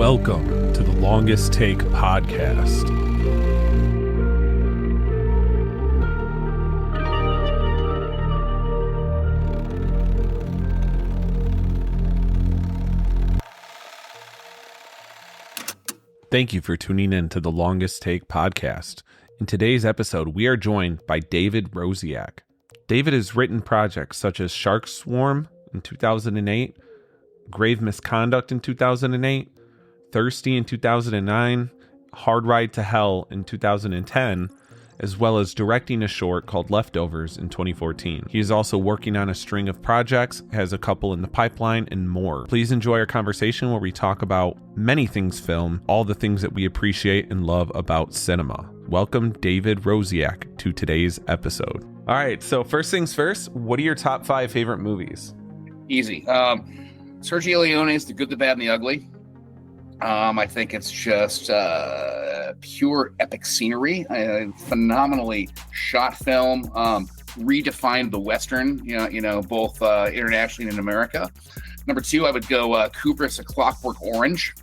Welcome to the Longest Take podcast. Thank you for tuning in to the Longest Take podcast. In today's episode, we are joined by David Rosiak. David has written projects such as Shark Swarm in 2008, Grave Misconduct in 2008, Thirsty in 2009, Hard Ride to Hell in 2010, as well as directing a short called Leftovers in 2014. He is also working on a string of projects, has a couple in the pipeline, and more. Please enjoy our conversation where we talk about many things film, all the things that we appreciate and love about cinema. Welcome, David Rosiak, to today's episode. All right, so first things first, what are your top 5 favorite movies? Easy. Sergio Leone's The Good, the Bad, and the Ugly. I think it's just pure epic scenery, phenomenally shot film, redefined the Western, both internationally and in America. Number 2, I would go Kubrick's A Clockwork Orange,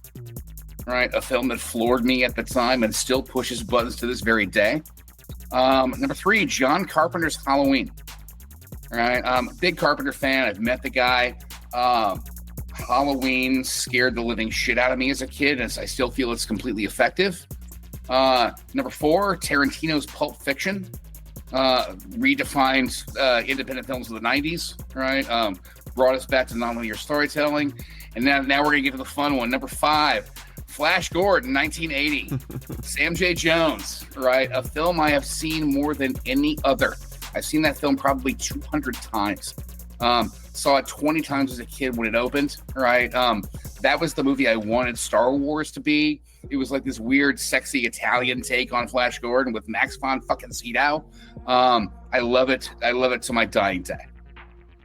right? A film that floored me at the time and still pushes buttons to this very day. Number 3, John Carpenter's Halloween. All right, big Carpenter fan. I've met the guy. Halloween scared the living shit out of me as a kid, and I still feel it's completely effective. Number 4, Tarantino's Pulp Fiction. Redefined independent films of the 90s, right? Brought us back to nonlinear storytelling. And now we're going to get to the fun one. Number 5, Flash Gordon, 1980. Sam J. Jones, right? A film I have seen more than any other. I've seen that film probably 200 times. Saw it 20 times as a kid when it opened, right? That was the movie I wanted Star Wars to be. It was like this weird, sexy Italian take on Flash Gordon with Max von fucking Sydow. I love it. I love it to my dying day.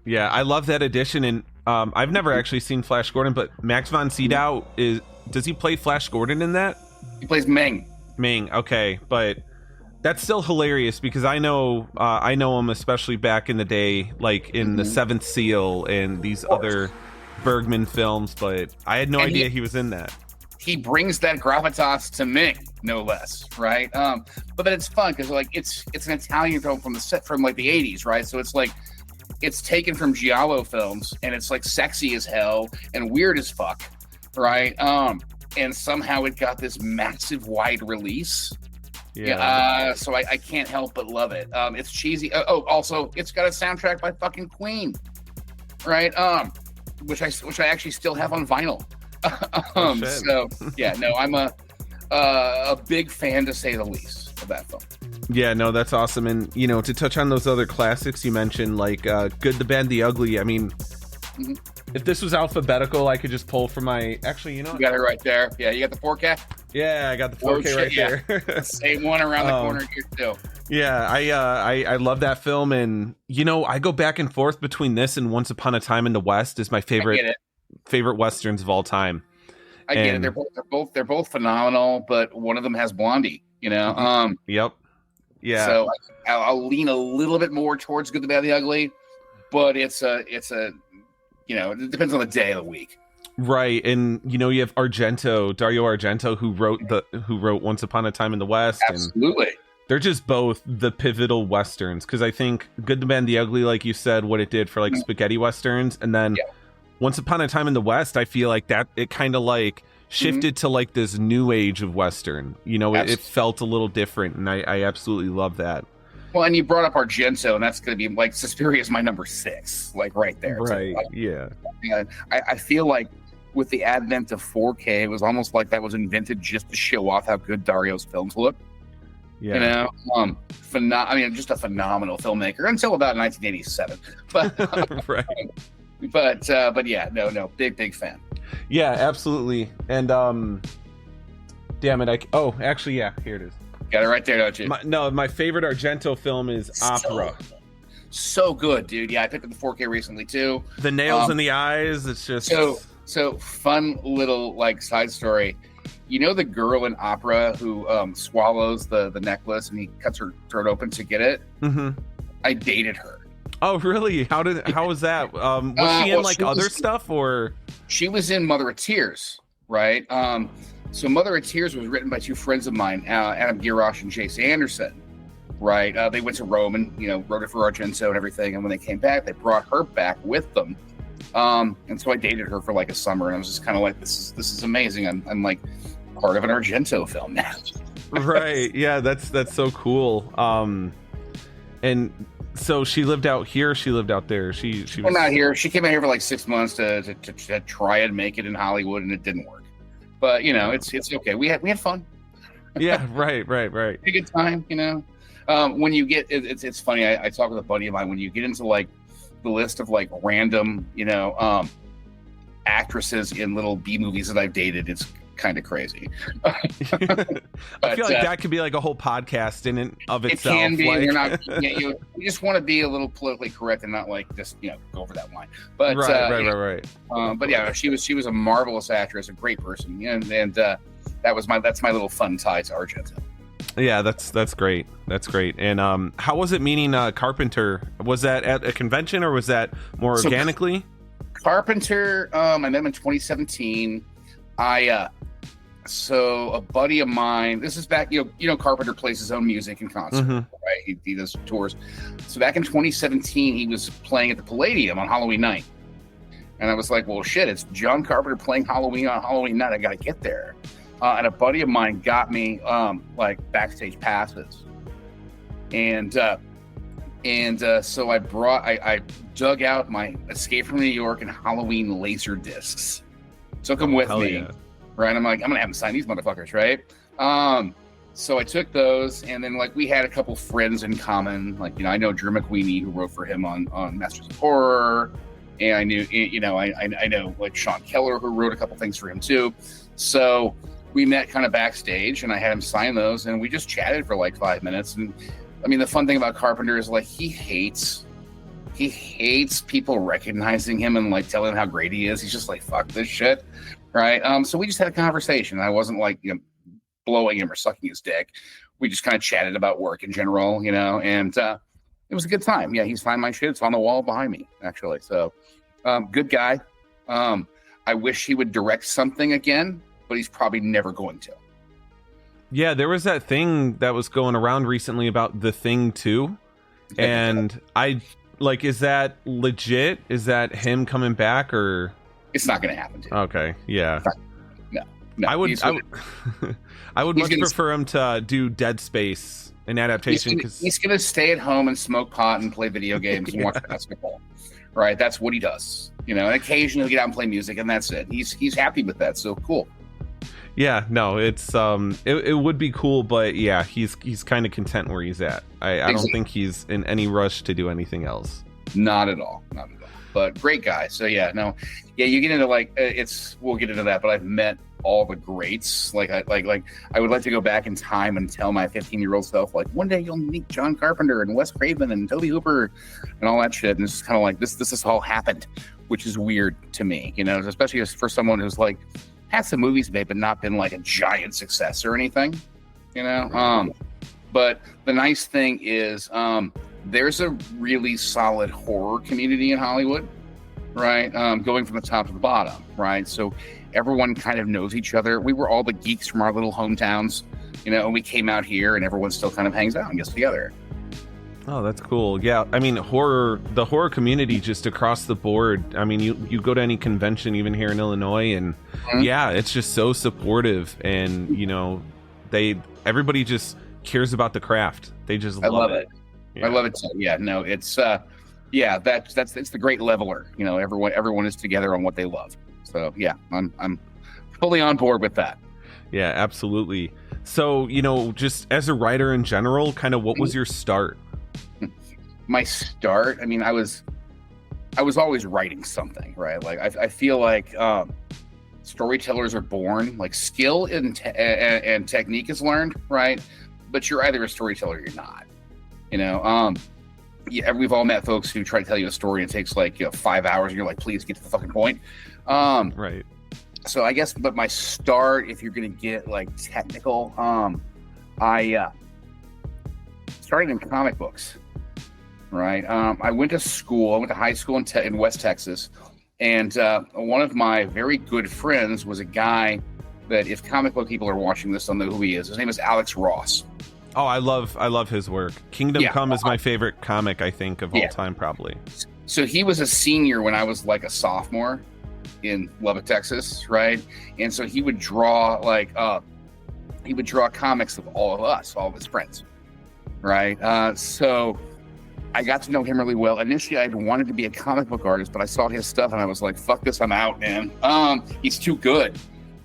Yeah, I love that addition. And I've never actually seen Flash Gordon, but Max von Sydow does he play Flash Gordon in that? He plays Ming. Ming, okay, but that's still hilarious because I know him especially back in the day, like in The Seventh Seal and these other Bergman films, but I had no idea he was in that. He brings that gravitas to Ming, no less, right? But then it's fun because like it's an Italian film from like the 80s, right? So it's like it's taken from Giallo films and it's like sexy as hell and weird as fuck, right? And somehow it got this massive wide release. Yeah. So I can't help but love it. It's cheesy. Also, it's got a soundtrack by fucking Queen, right? Which I actually still have on vinyl. So yeah, no, I'm a big fan to say the least of that film. Yeah, no, that's awesome. And to touch on those other classics you mentioned, like Good, the Bad, the Ugly. I mean, if this was alphabetical, I could just pull from my. Actually, you got it right there. Yeah, you got the 4K. Yeah, I got the 4K there. Same one around the corner here too. Yeah, I love that film, and I go back and forth between this and Once Upon a Time in the West is my favorite westerns of all time. I get it. They're both phenomenal, but one of them has Blondie. Yep. Yeah. So I'll lean a little bit more towards Good, the Bad, the Ugly, but it's a it depends on the day of the week. Right, and you have Dario Argento, who wrote Once Upon a Time in the West. Absolutely, and they're just both the pivotal westerns because I think Good, the Bad, and the Ugly, like you said, what it did for like spaghetti westerns, and then Once Upon a Time in the West, I feel like that it kind of like shifted to like this new age of western. It felt a little different, and I absolutely love that. Well, and you brought up Argento, and that's going to be like Suspiria is my number 6, like right there. Right. So, yeah. I feel like with the advent of 4K, it was almost like that was invented just to show off how good Dario's films look. Yeah. Just a phenomenal filmmaker until about 1987. But right. But yeah, no, big fan. Yeah, absolutely. And damn it, actually, yeah, here it is. Got it right there, don't you? My favorite Argento film is Opera. So good, dude. Yeah, I picked up the 4K recently too. The nails in the eyes. It's just so fun little like side story. The girl in Opera who swallows the necklace and he cuts her throat open to get it. Mm-hmm. I dated her. Oh, really? How was that? Was she in other stuff or? She was in Mother of Tears. right? So Mother of Tears was written by two friends of mine, Adam Girosh and Jace Anderson, right? They went to Rome and, wrote it for Argento and everything. And when they came back, they brought her back with them. And so I dated her for like a summer, and I was just kind of like, this is amazing. I'm like part of an Argento film now. Right. Yeah, that's so cool. And so she lived out here, she lived out there. She was out here. She came out here for like 6 months to try and make it in Hollywood, and it didn't work. But it's okay. We had fun. Yeah, right. A good time, when you get it's funny. I talk with a buddy of mine, when you get into like the list of like random, actresses in little B movies that I've dated, it's kind of crazy. I feel like that could be like a whole podcast in and of itself. It can be. Like... You're not. You just want to be a little politically correct and not like just go over that line. But right. But yeah, she was a marvelous actress, a great person, and that's my little fun tie to Argento. Yeah, that's great. That's great. And how was it meeting Carpenter? Was that at a convention or was that more organically? Carpenter, I met him in 2017. So a buddy of mine, this is back, Carpenter plays his own music in concert, right? He does tours. So back in 2017, he was playing at the Palladium on Halloween night. And I was like, well, shit, it's John Carpenter playing Halloween on Halloween night. I got to get there. And a buddy of mine got me like backstage passes. And so I dug out my Escape from New York and Halloween laser discs. Took them with me. Yeah. Right. I'm like, I'm going to have them sign these motherfuckers. Right. So I took those, and then like we had a couple friends in common. Like, I know Drew McWeeny, who wrote for him on Masters of Horror. And I knew, I know like Sean Keller, who wrote a couple things for him too. So we met kind of backstage, and I had him sign those, and we just chatted for like 5 minutes. And I mean, the fun thing about Carpenter is like, he hates people recognizing him and like telling him how great he is. He's just like, fuck this shit. Right. So we just had a conversation. I wasn't like, blowing him or sucking his dick. We just kind of chatted about work in general, and it was a good time. Yeah, he's signed my shit. It's on the wall behind me, actually. So good guy. I wish he would direct something again, but he's probably never going to. Yeah, there was that thing that was going around recently about The Thing 2. And I like, is that legit? Is that him coming back, or? It's not going to happen. Okay. Yeah. No. I would much prefer him to do Dead Space, an adaptation. He's going to stay at home and smoke pot and play video games and watch basketball. Right. That's what he does. And occasionally he'll get out and play music, and that's it. He's happy with that. So cool. Yeah, no, it's it would be cool, but yeah, he's kind of content where he's at. I don't think he's in any rush to do anything else. Not at all. But great guy. So yeah, you get into like we'll get into that. But I've met all the greats. Like I would like to go back in time and tell my 15-year-old self, like, one day you'll meet John Carpenter and Wes Craven and Tobe Hooper and all that shit. And it's just kind of like this has all happened, which is weird to me, especially for someone who's like had some movies made but not been like a giant success or anything, But the nice thing is there's a really solid horror community in Hollywood, right? Going from the top to the bottom, right? So everyone kind of knows each other. We were all the geeks from our little hometowns, and we came out here, and everyone still kind of hangs out and gets together. Oh, that's cool. Yeah, I mean, the horror community just across the board. I mean, you go to any convention, even here in Illinois, and yeah, it's just so supportive, and everybody just cares about the craft. They just love it. Yeah. I love it too. Yeah, no, it's it's the great leveler. Everyone is together on what they love. So yeah, I'm fully on board with that. Yeah, absolutely. So, just as a writer in general, kind of what was your start? My start, I mean, I was always writing something, right? Like I feel like storytellers are born, like skill and technique is learned, right? But you're either a storyteller or you're not. Yeah, we've all met folks who try to tell you a story and it takes like 5 hours, and you're like, please get to the fucking point. Right. So I guess, but my start, if you're gonna get like technical, I started in comic books. Right. I went to high school in West Texas, And one of my very good friends was a guy that, if comic book people are watching this, they'll know who he is. His name is Alex Ross. Oh, I love his work. Kingdom Come is my favorite comic, I think, of all time, probably. So he was a senior when I was like a sophomore in Lubbock, Texas, right? And so he would draw comics of all of us, all of his friends, right? So I got to know him really well. Initially, I wanted to be a comic book artist, but I saw his stuff and I was like, fuck this, I'm out, man. He's too good,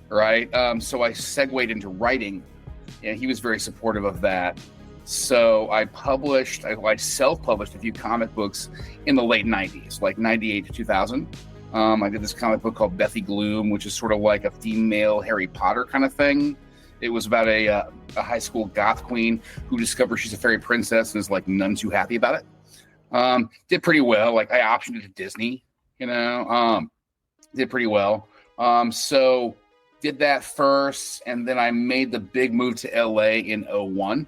right? So I segued into writing, and he was very supportive of that. So I self-published a few comic books in the late 90s, like 98 to 2000. I did this comic book called Bethy Gloom, which is sort of like a female Harry Potter kind of thing. It was about a high school goth queen who discovers she's a fairy princess and is like none too happy about it. Did pretty well. Like, I optioned it to Disney, did pretty well. So did that first, and then I made the big move to LA in 2001.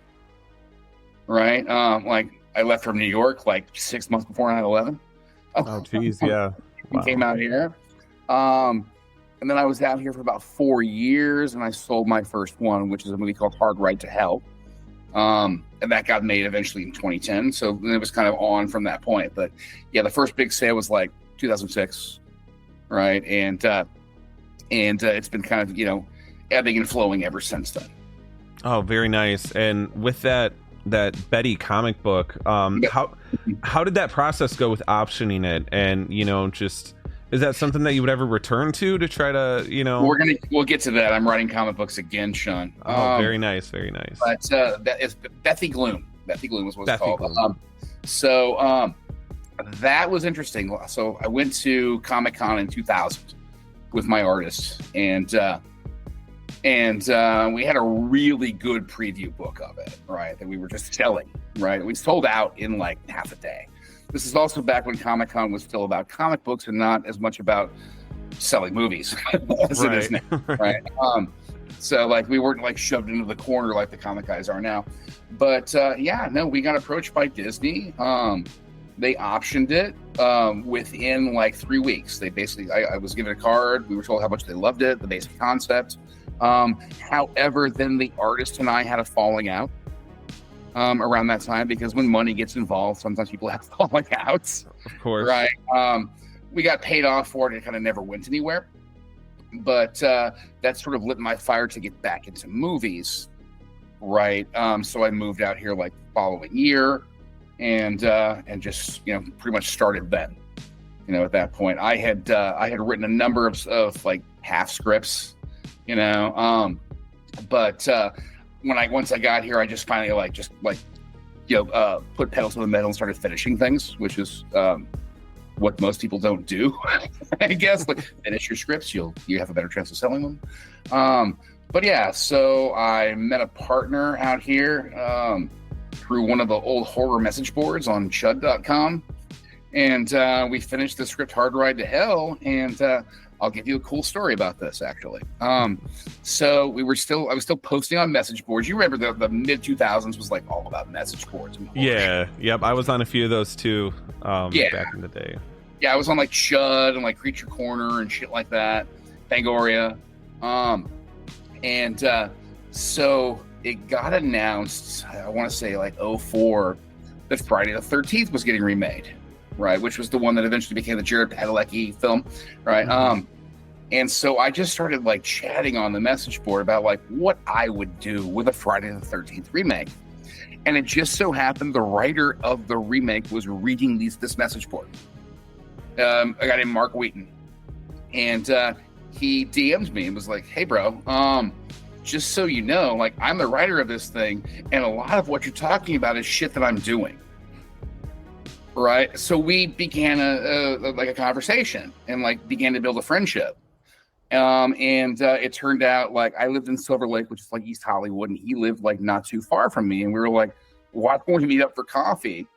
Right? Like, I left from New York like 6 months before 9/11. Oh, geez, yeah. Wow. Came out here. And then I was out here for about 4 years, and I sold my first one, which is a movie called Hard Ride to Hell. And that got made eventually in 2010. So it was kind of on from that point. But yeah, the first big sale was like 2006, right? And it's been kind of, ebbing and flowing ever since then. Oh, very nice. And with that Betty comic book, how did that process go with optioning it? And, just, is that something that you would ever return to try to, We'll get to that. I'm writing comic books again, Sean. Oh, very nice. Very nice. But that is Bethy Gloom. Bethy Gloom is what it's called. That was interesting. So I went to Comic-Con in 2000 with my artist, and we had a really good preview book of it, right, that we were just selling, right? We sold out in like half a day. This is also back when Comic-Con was still about comic books and not as much about selling movies as it is now, right? So like, we weren't like shoved into the corner like the comic guys are now. But we got approached by Disney. They optioned it within like 3 weeks. They basically, I was given a card. We were told how much they loved it, the basic concept. However, then the artist and I had a falling out around that time, because when money gets involved, sometimes people have falling outs. Of course. Right. We got paid off for it. It kind of never went anywhere. But that sort of lit my fire to get back into movies. Right. So I moved out here like the following year and just, pretty much started then. At that point, I had written a number of like half scripts, but once I got here, I just finally put pedal to the metal and started finishing things, which is what most people don't do. I guess, like, finish your scripts, you have a better chance of selling them. But yeah, so I met a partner out here through one of the old horror message boards on chud.com, and we finished the script Hard Ride to Hell, and I'll give you a cool story about this, actually. So I was still posting on message boards. You remember the mid 2000s was like all about message boards. Yeah. Yep. I was on a few of those too. Back in the day. Yeah. I was on like Chud and like Creature Corner and shit like that. Fangoria. So it got announced, I want to say like 2004, that Friday the 13th was getting remade. Right, which was the one that eventually became the Jared Padalecki film, right? Mm-hmm. And so I just started like chatting on the message board about like what I would do with a Friday the 13th remake. And it just so happened the writer of the remake was reading this message board. A guy named Mark Wheaton. And he DM'd me and was like, hey bro, just so you know, like, I'm the writer of this thing, and a lot of what you're talking about is shit that I'm doing. Right. So we began a conversation and like began to build a friendship. It turned out like I lived in Silver Lake, which is like East Hollywood, and he lived like not too far from me. And we were like, why don't we meet up for coffee?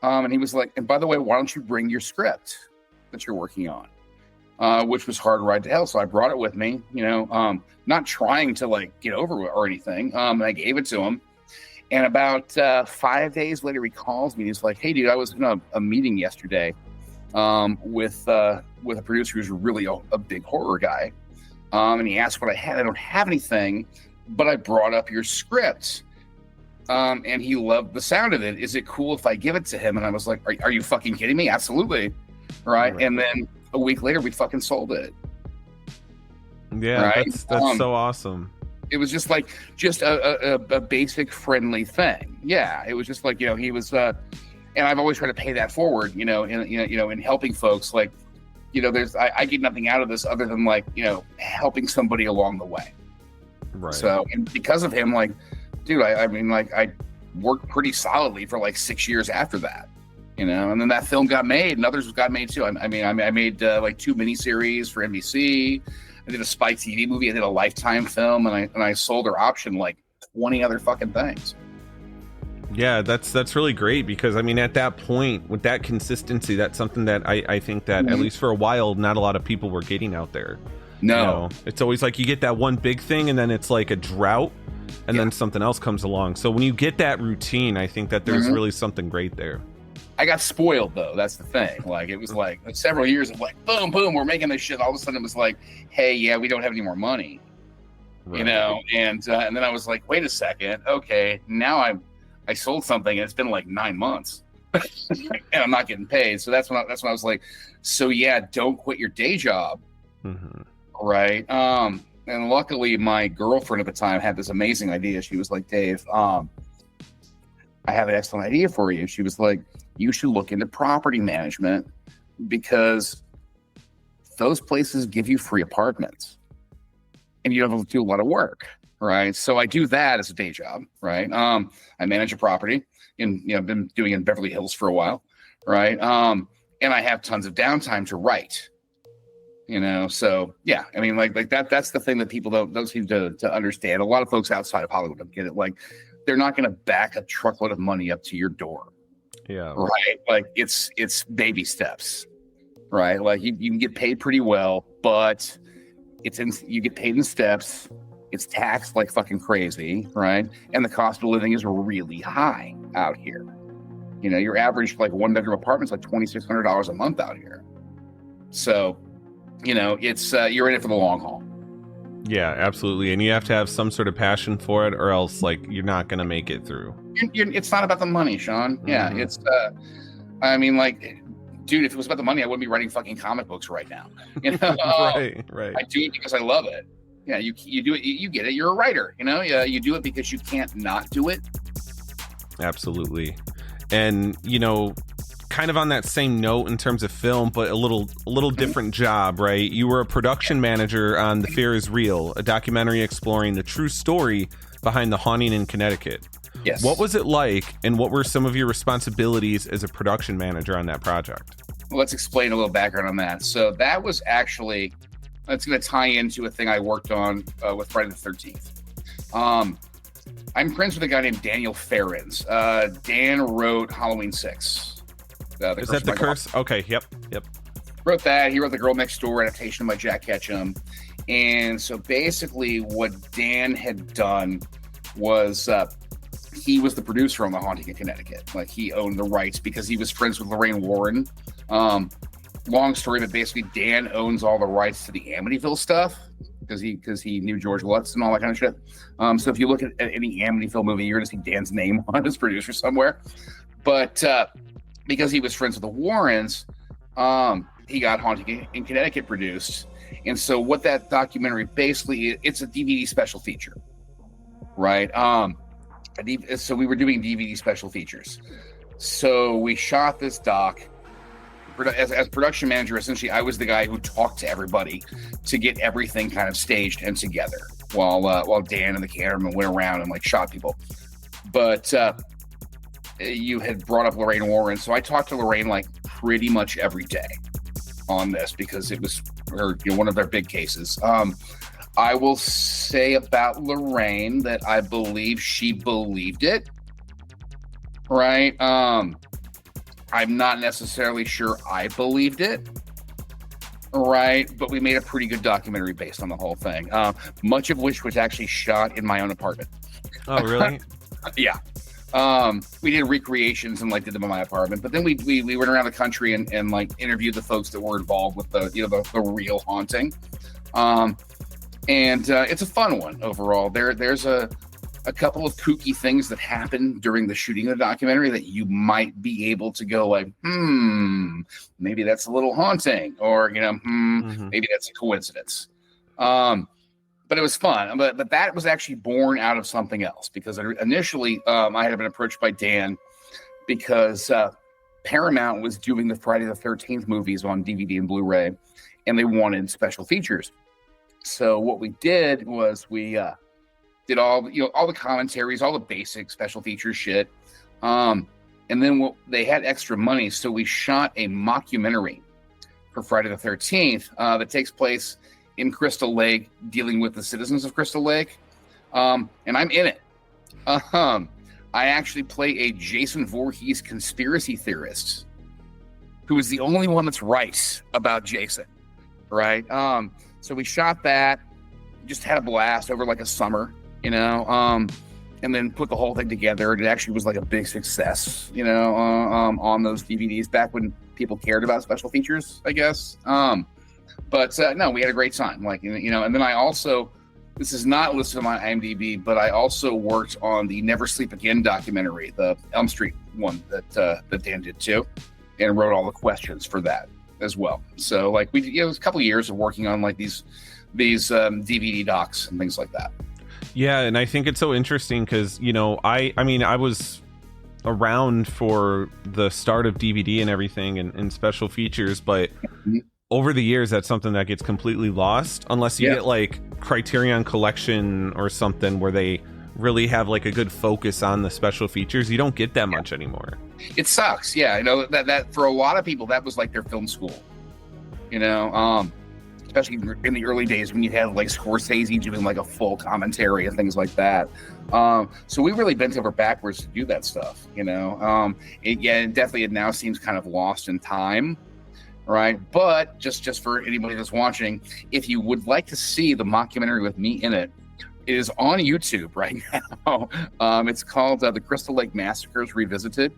And he was like, and by the way, why don't you bring your script that you're working on? Which was Hard Ride to Hell. So I brought it with me, not trying to like get over it or anything. And I gave it to him. And about 5 days later, he calls me. He's like, hey, dude, I was in a meeting yesterday with with a producer who's really a big horror guy. And he asked what I had. I don't have anything, but I brought up your script. And he loved the sound of it. Is it cool if I give it to him? And I was like, are you fucking kidding me? Absolutely. Right. And then a week later, we fucking sold it. Yeah, right? That's so awesome. It was just like a basic friendly thing. Yeah, it was just like, he was, and I've always tried to pay that forward, in helping folks. Like, I get nothing out of this other than like, helping somebody along the way. Right. So, and because of him, like, dude, I worked pretty solidly for like 6 years after that, and then that film got made, and others got made too. I made like 2 miniseries for NBC. I did a Spike TV movie. I did a Lifetime film, and I sold or optioned like 20 other fucking things. Yeah, that's really great, because at that point, with that consistency, that's something that I think that at least for a while, not a lot of people were getting out there. No, it's always like you get that one big thing, and then it's like a drought, and then something else comes along. So when you get that routine, I think that there's really something great there. I got spoiled though. That's the thing. Like, it was like several years of like, boom, boom, we're making this shit. All of a sudden it was like, hey, yeah, we don't have any more money, and then I was like, wait a second. Okay. Now I sold something and it's been like 9 months and I'm not getting paid. So that's when I was like, so yeah, don't quit your day job. Right. And luckily my girlfriend at the time had this amazing idea. She was like, Dave, I have an excellent idea for you. She was like, you should look into property management, because those places give you free apartments and you don't have to do a lot of work. Right. So I do that as a day job. Right. I manage a property I've been doing it in Beverly Hills for a while. Right. And I have tons of downtime to write, so yeah, like that's the thing that people don't seem to understand. A lot of folks outside of Hollywood don't get it. Like, they're not going to back a truckload of money up to your door. Yeah. Right. Like, it's baby steps, right? Like, you can get paid pretty well, but you get paid in steps. It's taxed like fucking crazy, right? And the cost of living is really high out here. Your average like 1-bedroom apartment's like $2,600 a month out here. So, it's you're in it for the long haul. Yeah, absolutely. And you have to have some sort of passion for it, or else like you're not going to make it through. It's not about the money, Sean. Yeah, it's like, dude, if it was about the money, I wouldn't be writing fucking comic books right now. Right. I do it because I love it. Yeah, you do it, you get it. You're a writer, you do it because you can't not do it. Absolutely. And, kind of on that same note in terms of film, but a little different job, right? You were a production manager on The Fear is Real, a documentary exploring the true story behind the haunting in Connecticut. Yes. What was it like, and what were some of your responsibilities as a production manager on that project? Well, let's explain a little background on that. So that was actually, it's going to tie into a thing I worked on with Friday the 13th. I'm friends with a guy named Daniel Ferrens. Dan wrote Halloween 6. Is that the curse? Okay, yep. Wrote that. He wrote The Girl Next Door adaptation by Jack Ketchum. And so basically what Dan had done was he was the producer on The Haunting in Connecticut. Like, he owned the rights because he was friends with Lorraine Warren. Long story, but basically Dan owns all the rights to the Amityville stuff because he knew George Lutz and all that kind of shit. So if you look at any Amityville movie, you're going to see Dan's name on as producer somewhere. But because he was friends with the Warrens, he got Haunting in Connecticut produced. And so what that documentary basically, it's a DVD special feature, right? So we were doing DVD special features. So we shot this doc. As production manager, essentially, I was the guy who talked to everybody to get everything kind of staged and together while Dan and the cameraman went around and like shot people. But you had brought up Lorraine Warren, so I talked to Lorraine like pretty much every day on this because it was one of their big cases. I will say about Lorraine that I believe she believed it, right? I'm not necessarily sure I believed it, right? But we made a pretty good documentary based on the whole thing, much of which was actually shot in my own apartment. Oh, really? Yeah. We did recreations and like did them in my apartment, but then we went around the country and like interviewed the folks that were involved with the real haunting. And it's a fun one overall. There's a couple of kooky things that happen during the shooting of the documentary that you might be able to go like, maybe that's a little haunting, or maybe that's a coincidence. But it was fun. But that was actually born out of something else, because initially I had been approached by Dan because Paramount was doing the Friday the 13th movies on DVD and Blu-ray, and they wanted special features. So what we did was we did all the commentaries, all the basic special features shit. And then they had extra money, so we shot a mockumentary for Friday the 13th that takes place in Crystal Lake, dealing with the citizens of Crystal Lake. And I'm in it. I actually play a Jason Voorhees conspiracy theorist who is the only one that's right about Jason, right? So we shot that, just had a blast over like a summer, and then put the whole thing together. And it actually was like a big success, on those DVDs back when people cared about special features, I guess. But no, we had a great time. Like, and then I also, this is not listed on my IMDb, but I also worked on the Never Sleep Again documentary, the Elm Street one that Dan did too, and wrote all the questions for that as well. So like it was a couple of years of working on like these DVD docs and things like that. Yeah, and I think it's so interesting because I was around for the start of DVD and everything and special features, but over the years that's something that gets completely lost unless you get like Criterion Collection or something where they really have like a good focus on the special features. You don't get that much anymore. It sucks. That for a lot of people that was like their film school, especially in the early days when you had like Scorsese doing like a full commentary and things like that. So we really bent over backwards to do that stuff, it now seems kind of lost in time. Right. But just for anybody that's watching, if you would like to see the mockumentary with me in it, it is on YouTube right now. It's called The Crystal Lake Massacres Revisited.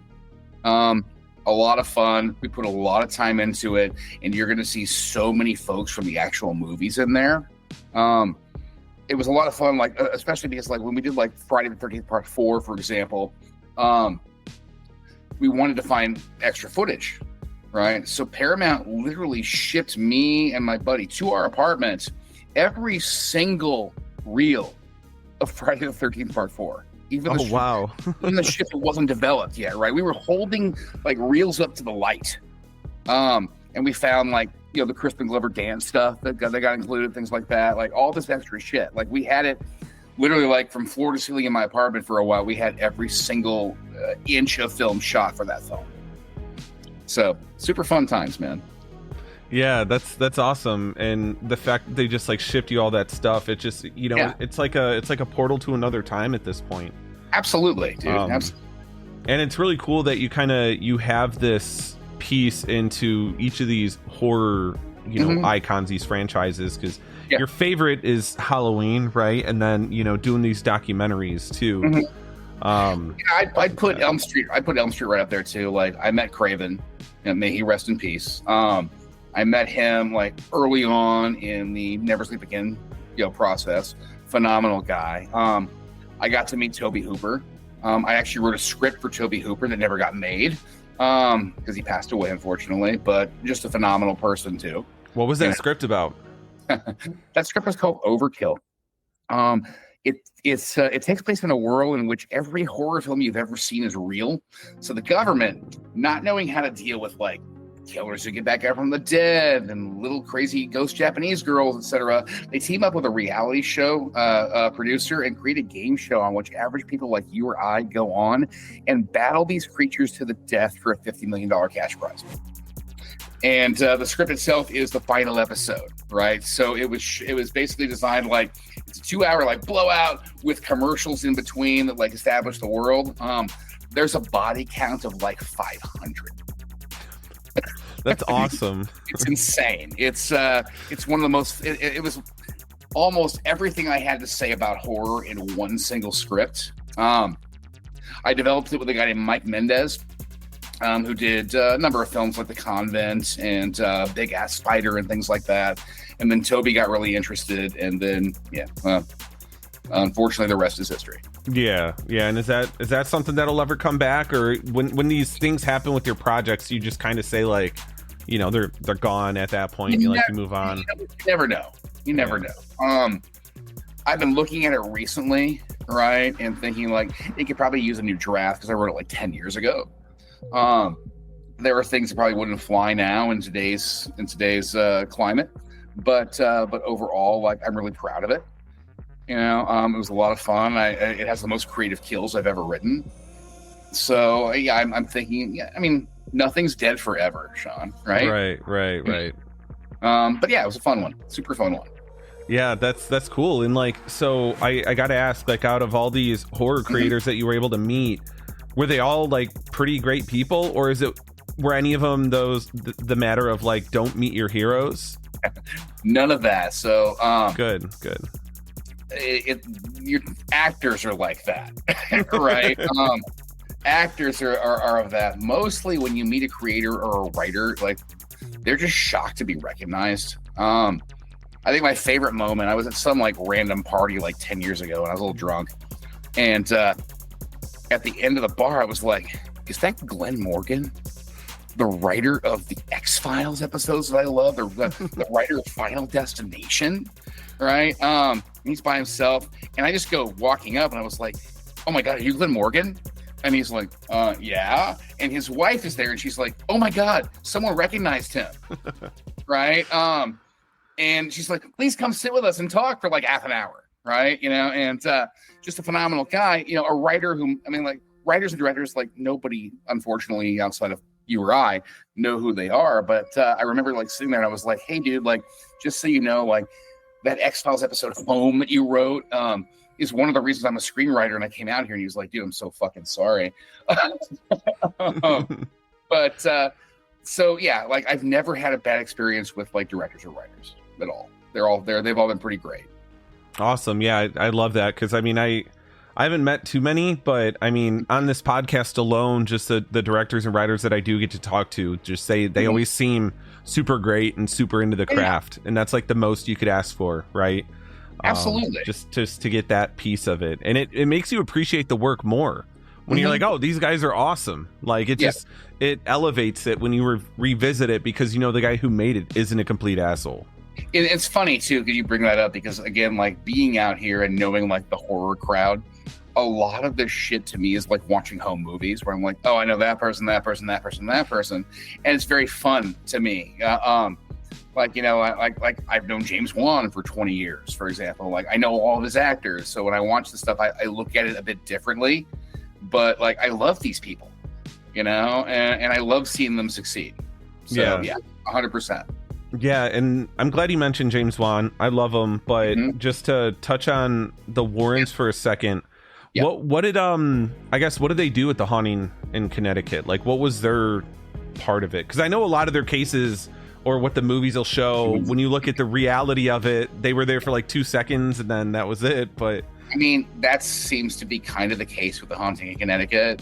A lot of fun. We put a lot of time into it, and you're going to see so many folks from the actual movies in there. It was a lot of fun, like especially because like when we did like Friday the 13th Part 4, for example, we wanted to find extra footage. Right. So Paramount literally shipped me and my buddy to our apartment every single reel of Friday the 13th Part 4. Even the ship wasn't developed yet. Right. We were holding like reels up to the light. And we found like, the Crispin Glover dance stuff that got included, things like that, like all this extra shit. Like we had it literally like from floor to ceiling in my apartment for a while. We had every single inch of film shot for that film. So super fun times, man. Yeah, that's awesome. And the fact that they just like shipped you all that stuff, it just it's like a portal to another time at this point. Absolutely, dude. Absolutely. And it's really cool that you have this piece into each of these horror icons, these franchises, because your favorite is Halloween, right? And then doing these documentaries too. I put Elm Street. I put Elm Street right up there too. Like I met Craven, and may he rest in peace. I met him like early on in the Never Sleep Again, process. Phenomenal guy. I got to meet Tobe Hooper. I actually wrote a script for Tobe Hooper that never got made because he passed away, unfortunately. But just a phenomenal person too. What was that script about? That script was called Overkill. It takes place in a world in which every horror film you've ever seen is real. So the government, not knowing how to deal with like killers who get back out from the dead and little crazy ghost Japanese girls, etc., they team up with a reality show producer and create a game show on which average people like you or I go on and battle these creatures to the death for a $50 million cash prize. And the script itself is the final episode, right? So it was basically designed like it's a 2-hour like blowout with commercials in between that like establish the world. There's a body count of like 500. That's awesome. It's insane. It's one of the most. It was almost everything I had to say about horror in one single script. I developed it with a guy named Mike Mendez, who did a number of films like The Convent and Big Ass Spider and things like that. And then Toby got really interested, and then unfortunately, the rest is history. Yeah. And is that something that'll ever come back, or when these things happen with your projects, you just kind of say like, you know, they're gone at that point, and you move on? You never know. You never know. I've been looking at it recently, right, and thinking like it could probably use a new draft because I wrote it like 10 years ago. There are things that probably wouldn't fly now in today's climate, but overall, like, I'm really proud of it. You know, it was a lot of fun. It has the most creative kills I've ever written. So yeah, I'm thinking. Yeah, I mean, nothing's dead forever, Sean. Right. Right. But yeah, it was a fun one. Super fun one. Yeah, that's cool. And like, so I got to ask, like, out of all these horror creators that you were able to meet, were they all like pretty great people, or were any of them the matter of like, don't meet your heroes? None of that. So good. Your actors are like that, right? Actors are of that. Mostly when you meet a creator or a writer, like, they're just shocked to be recognized. I think my favorite moment, I was at some like random party like 10 years ago, and I was a little drunk, and at the end of the bar, I was like, is that Glenn Morgan, the writer of the X-Files episodes that I love, the writer of Final Destination, right? He's by himself, and I just go walking up, and I was like, oh my God, are you Glenn Morgan? And he's like, yeah. And his wife is there, and she's like, oh my God, someone recognized him, right? And she's like, please come sit with us and talk for like half an hour, right? You know, and just a phenomenal guy, you know, a writer who, I mean, like, writers and directors, like, nobody, unfortunately, outside of you or I, know who they are. But I remember like sitting there, and I was like, hey, dude, like, just so you know, like, that X-Files episode Home that you wrote is one of the reasons I'm a screenwriter. And I came out here, and he was like, dude, I'm so fucking sorry. But so yeah, like, I've never had a bad experience with like directors or writers at all. They've all been pretty great. Awesome. Yeah, I love that, because I mean, I haven't met too many, but I mean, on this podcast alone, just the directors and writers that I do get to talk to just say they always seem super great and super into the craft, and that's like the most you could ask for, right? Absolutely. Just to get that piece of it, and it makes you appreciate the work more when you're like, oh, these guys are awesome. Like, it just it elevates it when you revisit it, because you know the guy who made it isn't a complete asshole. It's funny too, because you bring that up, because again, like, being out here and knowing like the horror crowd, a lot of this shit to me is like watching home movies where I'm like, oh, I know that person, and it's very fun to me. Like, you know, like I've known James Wan for 20 years, for example. Like, I know all of his actors, so when I watch the stuff, I look at it a bit differently. But like, I love these people, you know, and I love seeing them succeed. So yeah, 100%. Yeah, and I'm glad you mentioned James Wan. I love him, but just to touch on the Warrens for a second, what did I guess what did they do at the haunting in Connecticut? Like, what was their part of it? Because I know a lot of their cases, or what the movies will show, when you look at the reality of it, they were there for like 2 seconds and then that was it. But I mean, that seems to be kind of the case with the haunting in Connecticut,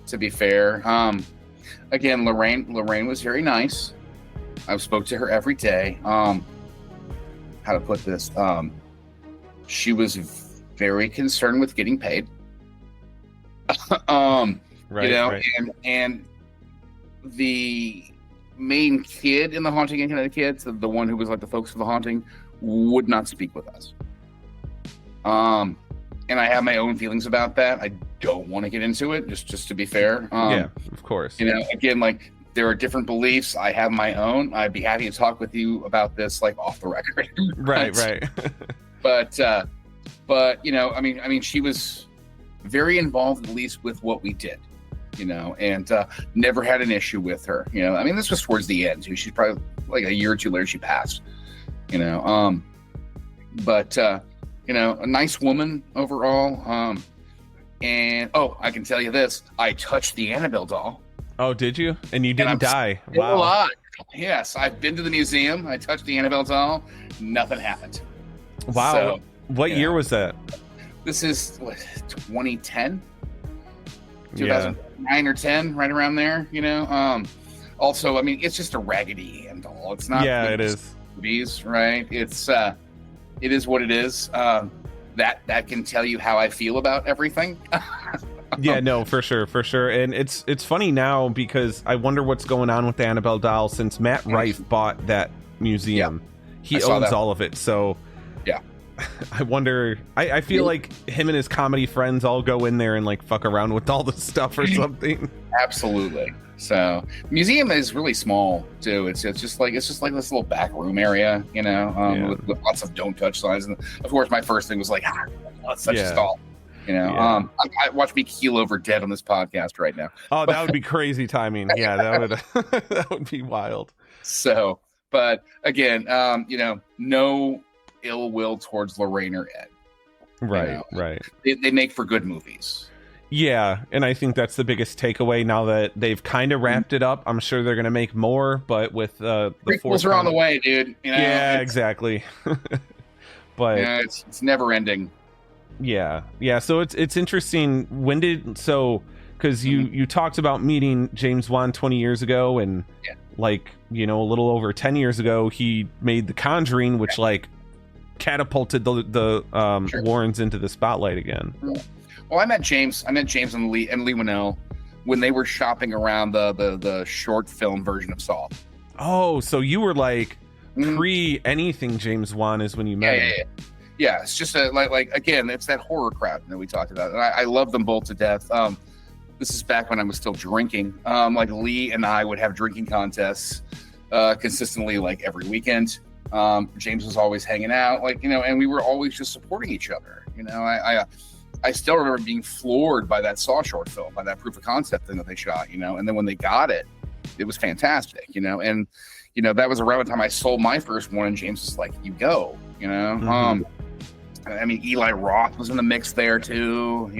to be fair. Again, Lorraine was very nice. I've spoke to her every day. How to put this? She was very concerned with getting paid. Right, you know, right. And the main kid in the haunting in Connecticut, the one who was like the focus of the haunting, would not speak with us. And I have my own feelings about that. I don't want to get into it, just to be fair. Yeah, of course. You know, again, like, there are different beliefs. I have my own. I'd be happy to talk with you about this, like, off the record. Right. But you know, I mean, she was very involved, at least with what we did, you know, and never had an issue with her. You know, I mean, this was towards the end. She's probably like a year or two later she passed. You know, but you know, a nice woman overall. And I can tell you this: I touched the Annabelle doll. Oh, did you? And you didn't die? Wow. Alive. Yes, I've been to the museum. I touched the Annabelle doll. Nothing happened. Wow. So, what year was that? This is 2010. 2009 or 10, right around there, Also, I mean, it's just a Raggedy Ann doll. It's not. Yeah, it is. Movies, right? It is what it is. That can tell you how I feel about everything. Yeah, no, for sure. And it's funny now because I wonder what's going on with the Annabelle doll since Matt Rife bought that museum. He owns all of it, so yeah. I wonder. I feel like him and his comedy friends all go in there and like fuck around with all the stuff or something. Absolutely. So museum is really small too. It's just like this little back room area, with lots of don't touch signs. And of course, my first thing was like, that's such a stall. I watch me keel over dead on this podcast right now. Oh, that would be crazy timing. Yeah, that would be wild. So, but again, no ill will towards Lorraine or Ed. Right. They make for good movies. Yeah, and I think that's the biggest takeaway now that they've kind of wrapped it up. I'm sure they're going to make more, but with the prequels are on the way, dude. Yeah, exactly. But it's never ending. Yeah. So it's interesting. Because you talked about meeting James Wan 20 years ago, and a little over 10 years ago, he made The Conjuring, which catapulted the Warrens into the spotlight again. Well, I met James and Lee Winnell when they were shopping around the short film version of Saw. Oh, so you were pre anything James Wan is when you met him. Yeah, it's just again, it's that horror crowd that we talked about. And I love them both to death. This is back when I was still drinking. Lee and I would have drinking contests consistently every weekend. James was always hanging out, and we were always just supporting each other. I still remember being floored by that Saw short film, by that proof of concept thing that they shot, and then when they got it, it was fantastic, and that was around the time I sold my first one, and James was like, you go, Mm-hmm. I mean, Eli Roth was in the mix there too,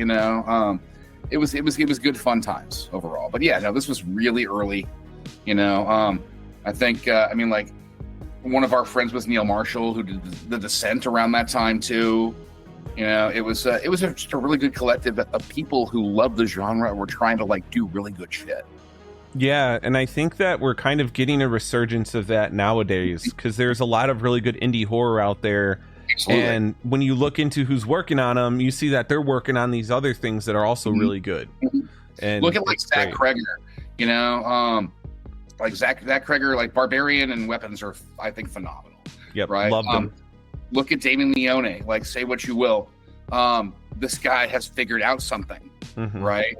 it was good fun times overall. But yeah, no, this was really early, I think, one of our friends was Neil Marshall, who did The Descent around that time too. It was just a really good collective of people who love the genre and were trying to do really good shit. Yeah, and I think that we're kind of getting a resurgence of that nowadays because there's a lot of really good indie horror out there. Absolutely. And when you look into who's working on them, you see that they're working on these other things that are also really good. And look at Zach Kreger, Zach Kreger, Barbarian and Weapons are, I think, phenomenal. Yep, right. Love them. Look at Damien Leone. Say what you will, this guy has figured out something, right?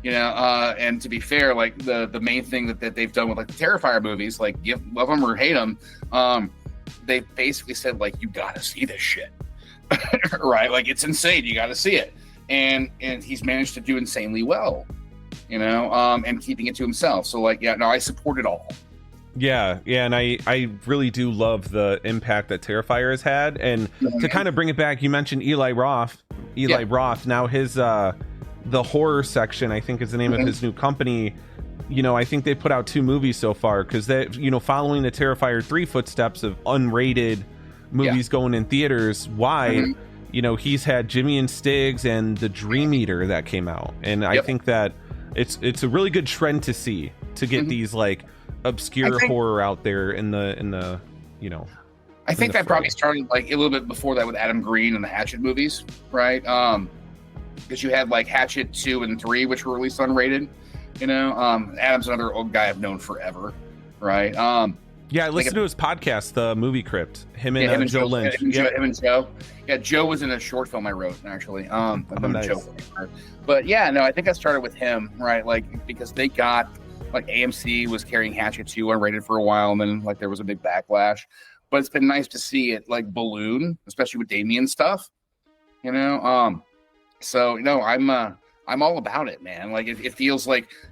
And to be fair, the main thing that they've done with the Terrifier movies, love them or hate them, they basically said you gotta see this shit, right? It's insane, you gotta see it, and he's managed to do insanely well, and keeping it to himself. So I support it all. Yeah, and I really do love the impact that Terrifier has had. And to kind of bring it back, you mentioned Eli Roth. Now his the horror section, I think, is the name of his new company. I think they put out 2 movies so far because they, following the Terrifier 3 footsteps of unrated movies going in theaters wide. He's had Jimmy and Stiggs and The Dream Eater that came out, and I think that it's a really good trend to see, to get these obscure horror out there in the I think that probably started a little bit before that with Adam Green and the Hatchet movies, right? Because you had Hatchet 2 and 3, which were released unrated. Adam's another old guy I've known forever, right? I listened to his podcast, The Movie Crypt. Him and Joe Lynch. Him and Joe. Yeah, Joe was in a short film I wrote, actually. Nice. Joe. But yeah, no, I think I started with him, right? Because they got AMC was carrying Hatchet 2 unrated for a while, and then there was a big backlash. But it's been nice to see it balloon, especially with Damien stuff. So I'm all about it, man. It feels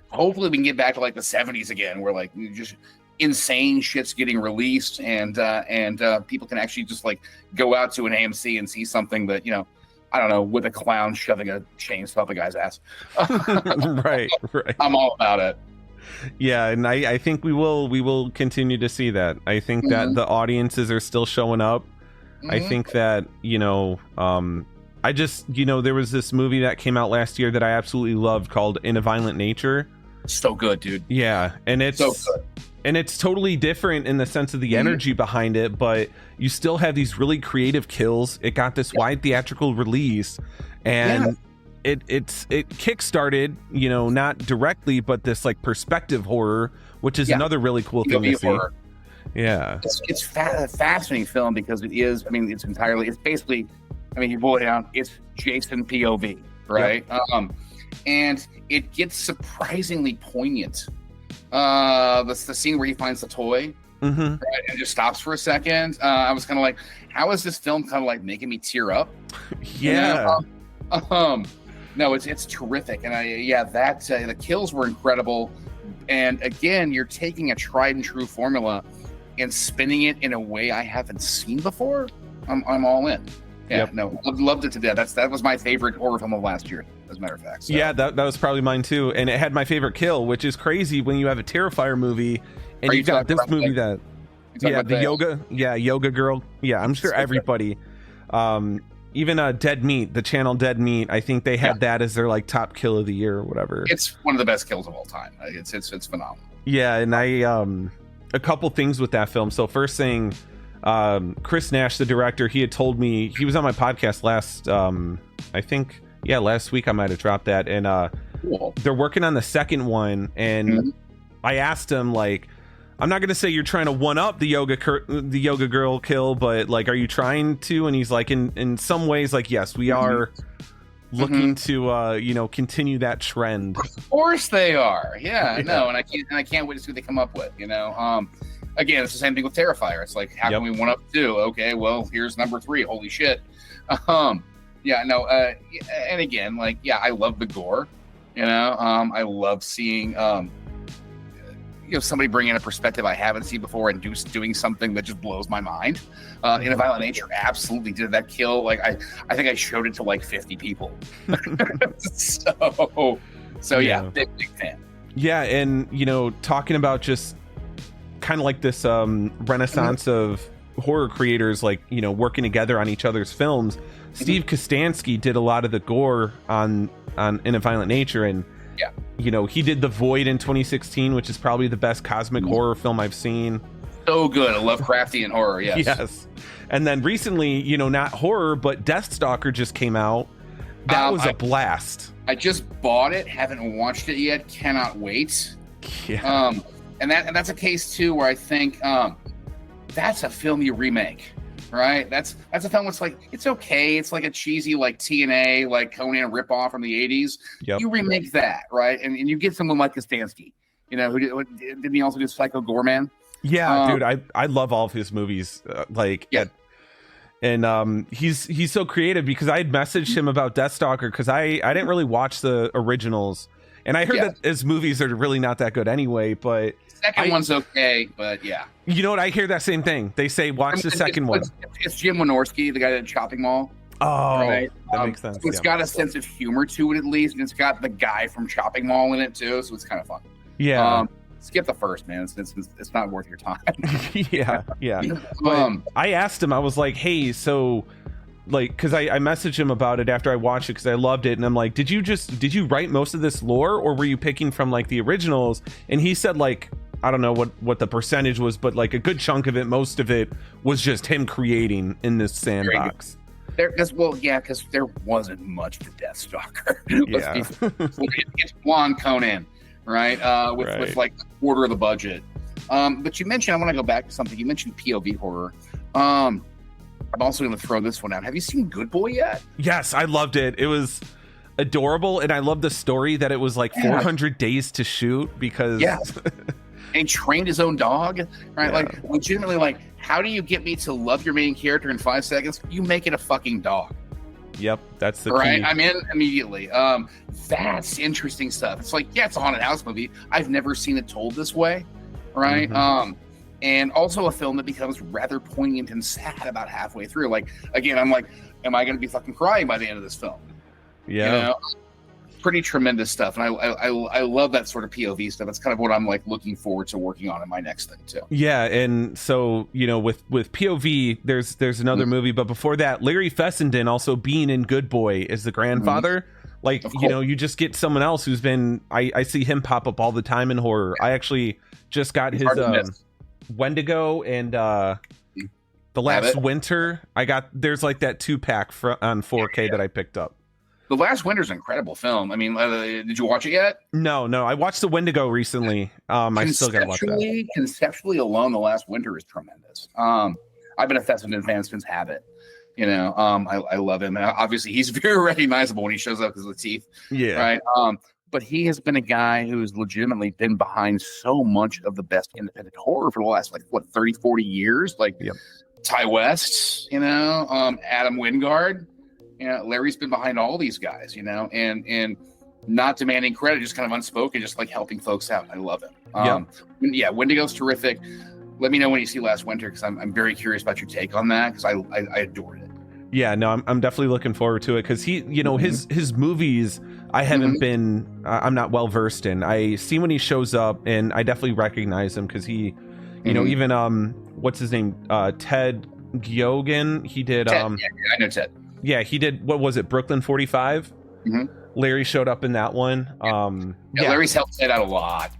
hopefully we can get back to the 70s again, where just insane shit's getting released, and people can actually just go out to an AMC and see something that I don't know, with a clown shoving a chainsaw up a guy's ass. Right. I'm all about it. Yeah, and I think we will continue to see that. I think that the audiences are still showing up. I think that I just, there was this movie that came out last year that I absolutely loved called In a Violent Nature. So good, dude. Yeah, and it's so good. And it's totally different in the sense of the energy behind it, but you still have these really creative kills. It got this wide theatrical release, and it kickstarted, not directly, but this like perspective horror, which is another really cool thing to see. Horror. Yeah, it's a fascinating film because it is. I mean, it's basically. I mean, you boil it down. It's Jason POV, right? Yep. And it gets surprisingly poignant. The scene where he finds the toy, right, and just stops for a second. I was kind of like, how is this film kind of like making me tear up? Yeah. No, it's terrific, and the kills were incredible. And again, you're taking a tried and true formula and spinning it in a way I haven't seen before. I'm all in. Yeah, yep. No, loved it to death. That was my favorite horror film of last year, as a matter of fact. So. Yeah, that was probably mine too, and it had my favorite kill, which is crazy when you have a Terrifier movie and you got this movie that, yoga girl. Yeah, I'm sure everybody, even Dead Meat, the channel Dead Meat, I think they had that as their like top kill of the year or whatever. It's one of the best kills of all time. It's phenomenal. Yeah, and I a couple things with that film. So first thing. Chris Nash, the director, he had told me, he was on my podcast last week. I might have dropped that, and cool. They're working on the second one, and I asked him, like, I'm not gonna say you're trying to one up the yoga girl kill, but like, are you trying to? And he's like, in some ways, like, yes, we are looking to continue that trend. Of course they are. Yeah. No, and I can't wait to see what they come up with. Again, it's the same thing with Terrifier. It's like, how can we one up two? Okay, well, here's number 3. Holy shit. And again, like, I love the gore. I love seeing, somebody bring in a perspective I haven't seen before and doing something that just blows my mind. In a Violent Nature absolutely did that kill. Like, I think I showed it to like 50 people. So big fan. Yeah, and talking about just kind of like this renaissance of horror creators, like working together on each other's films. Steve Kostansky did a lot of the gore on In a Violent Nature, and he did The Void in 2016, which is probably the best cosmic horror film I've seen. So good. A Lovecraftian horror. Yes. And then recently, not horror, but Deathstalker just came out. That was a blast. I just bought it, haven't watched it yet, cannot wait. And that's a case too where I think that's a film you remake, right? That's a film that's like, it's okay. It's like a cheesy like TNA, like Conan ripoff from the 80s. Yep. You remake that, right? And you get someone like Kostansky, didn't he also do Psycho Goreman? Yeah, dude, I love all of his movies. And he's so creative because I had messaged him about Deathstalker because I didn't really watch the originals. And I heard that his movies are really not that good anyway, but second one's okay, but yeah. You know what? I hear that same thing. They say watch the second one. It's Jim Wynorski, the guy that did Chopping Mall. Oh, right? That makes sense. So it's got a sense of humor to it at least, and it's got the guy from Chopping Mall in it too, so it's kind of fun. Yeah. Skip the first, man. It's not worth your time. yeah. But I asked him, I was like, hey, so like, because I messaged him about it after I watched it because I loved it, and I'm like, did you write most of this lore, or were you picking from like the originals? And he said, like, I don't know what the percentage was, but like a good chunk of it, most of it was just him creating in this sandbox. Because there wasn't much to Deathstalker. It's blonde Conan, right? With like a quarter of the budget. But you mentioned, I want to go back to something. You mentioned POV horror. I'm also going to throw this one out. Have you seen Good Boy yet? Yes, I loved it. It was adorable, and I love the story that it was like 400 days to shoot because and he trained his own dog, right? Like, legitimately, like, how do you get me to love your main character in 5 seconds? You make it a fucking dog. Yep, that's the right. key. I'm in immediately. That's interesting stuff. It's like, it's a haunted house movie. I've never seen it told this way, right? And also a film that becomes rather poignant and sad about halfway through. Like, again, I'm like, am I going to be fucking crying by the end of this film? Yeah. pretty tremendous stuff, and I love that sort of POV stuff. That's kind of what I'm like looking forward to working on in my next thing too. Yeah, and so with POV, there's another movie, but before that, Larry Fessenden also being in Good Boy as the grandfather. Like, you just get someone else who's been. I see him pop up all the time in horror. I actually just got his Wendigo and The Last Winter. There's like that 2-pack on 4K that I picked up. The Last Winter's an incredible film. I mean, did you watch it yet? No. I watched the Wendigo recently. I still gotta watch that. Conceptually alone, The Last Winter is tremendous. I've been a Fessenden fan since Habit. I love him. And obviously, he's very recognizable when he shows up because of the teeth. Yeah. Right. But he has been a guy who's legitimately been behind so much of the best independent horror for the last 30, 40 years. Like Ty West, Adam Wingard. Larry's been behind all these guys, and not demanding credit, just kind of unspoken, just like helping folks out. I love it. Wendigo's terrific. Let me know when you see Last Winter, because I'm very curious about your take on that, because I adored it. Yeah, no, I'm definitely looking forward to it, because he, his movies, I haven't been, I'm not well versed in. I see when he shows up, and I definitely recognize him, because he, even what's his name, Ted Giogan, he did. Ted, I know Ted. Yeah, he did. What was it? Brooklyn 45. Larry showed up in that one. Larry's helped Ted out a lot,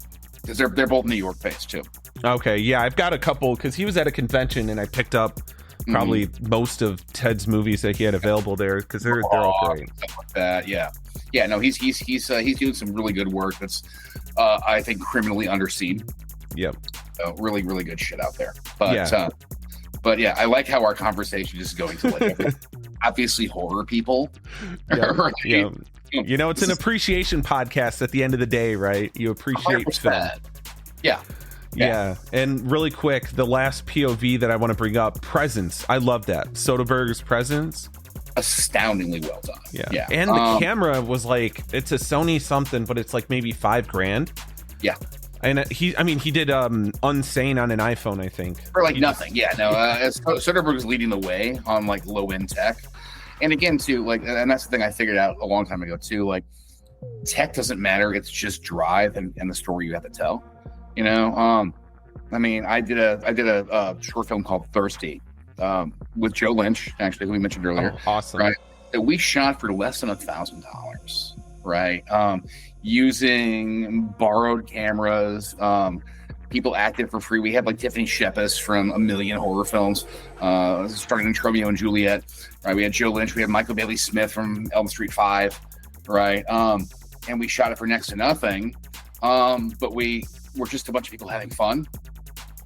because they're both New York based too. Okay, yeah, I've got a couple, because he was at a convention and I picked up probably most of Ted's movies that he had available there, because they're all great. Stuff like that, yeah. No, he's doing some really good work. That's I think criminally underseen. Yep. Really, really good shit out there. But yeah, I like how our conversation is going to obviously horror people. Right? Yeah. It's an appreciation podcast at the end of the day, right? You appreciate 100%. film. Yeah. And really quick, the last POV that I want to bring up, Presence. I love that. Soderbergh's Presence. Astoundingly well done. Yeah. And the camera was it's a Sony something, but it's maybe $5,000. Yeah. And he did Unsane on an iPhone, I think. For nothing. Soderbergh's leading the way on low end tech. And again, too, and that's the thing I figured out a long time ago too. Tech doesn't matter; it's just drive and the story you have to tell. I did a short film called Thirsty with Joe Lynch, actually, who we mentioned earlier. Oh, awesome! Right, that we shot for less than $1,000. Right, using borrowed cameras. People acted for free. We had Tiffany Shepis from a million horror films, starting in Romeo and Juliet. Right, we had Joe Lynch. We had Michael Bailey Smith from Elm Street 5. Right, and we shot it for next to nothing. But we were just a bunch of people having fun,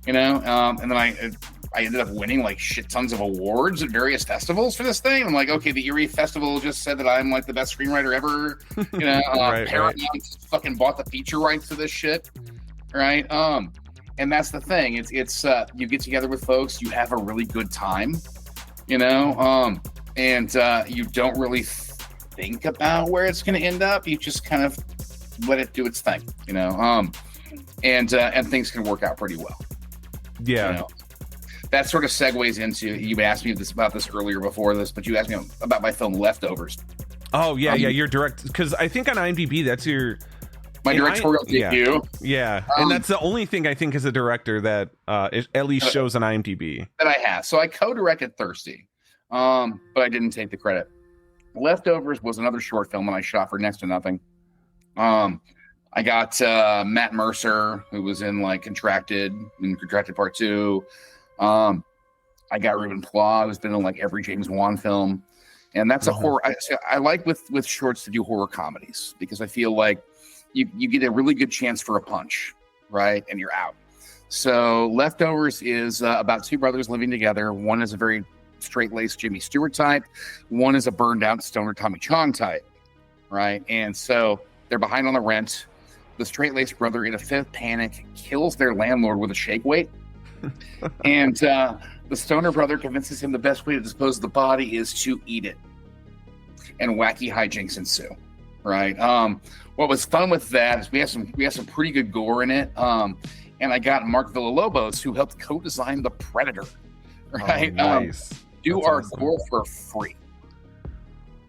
and then I ended up winning shit tons of awards at various festivals for this thing. I'm okay, the Erie Festival just said that I'm the best screenwriter ever. Paramount fucking bought the feature rights to this shit. Right. And that's the thing. It's you get together with folks, you have a really good time, and you don't really think about where it's going to end up. You just kind of let it do its thing, and things can work out pretty well. Yeah. That sort of segues into, you asked me about this earlier before this, but you asked me about my film Leftovers. Oh yeah. Your direct, because I think on IMDb that's my directorial debut. Yeah. And that's the only thing I think as a director that at least shows on IMDb. That I have. So I co-directed Thirsty, but I didn't take the credit. Leftovers was another short film that I shot for next to nothing. I got Matt Mercer, who was in Contracted and Contracted Part 2. I got Ruben Pla, who's been in every James Wan film. And that's a horror. I like with shorts to do horror comedies, because I feel you get a really good chance for a punch, right? And you're out. So Leftovers is about two brothers living together. One is a very straight-laced Jimmy Stewart type. One is a burned-out stoner Tommy Chong type, right? And so they're behind on the rent. The straight-laced brother, in a fit of panic, kills their landlord with a shake weight. And the stoner brother convinces him the best way to dispose of the body is to eat it. And wacky hijinks ensue, right? What was fun with that is we have some pretty good gore in it. And I got Mark Villalobos, who helped co-design The Predator, right? Oh, nice. Do That's our awesome. Gore for free.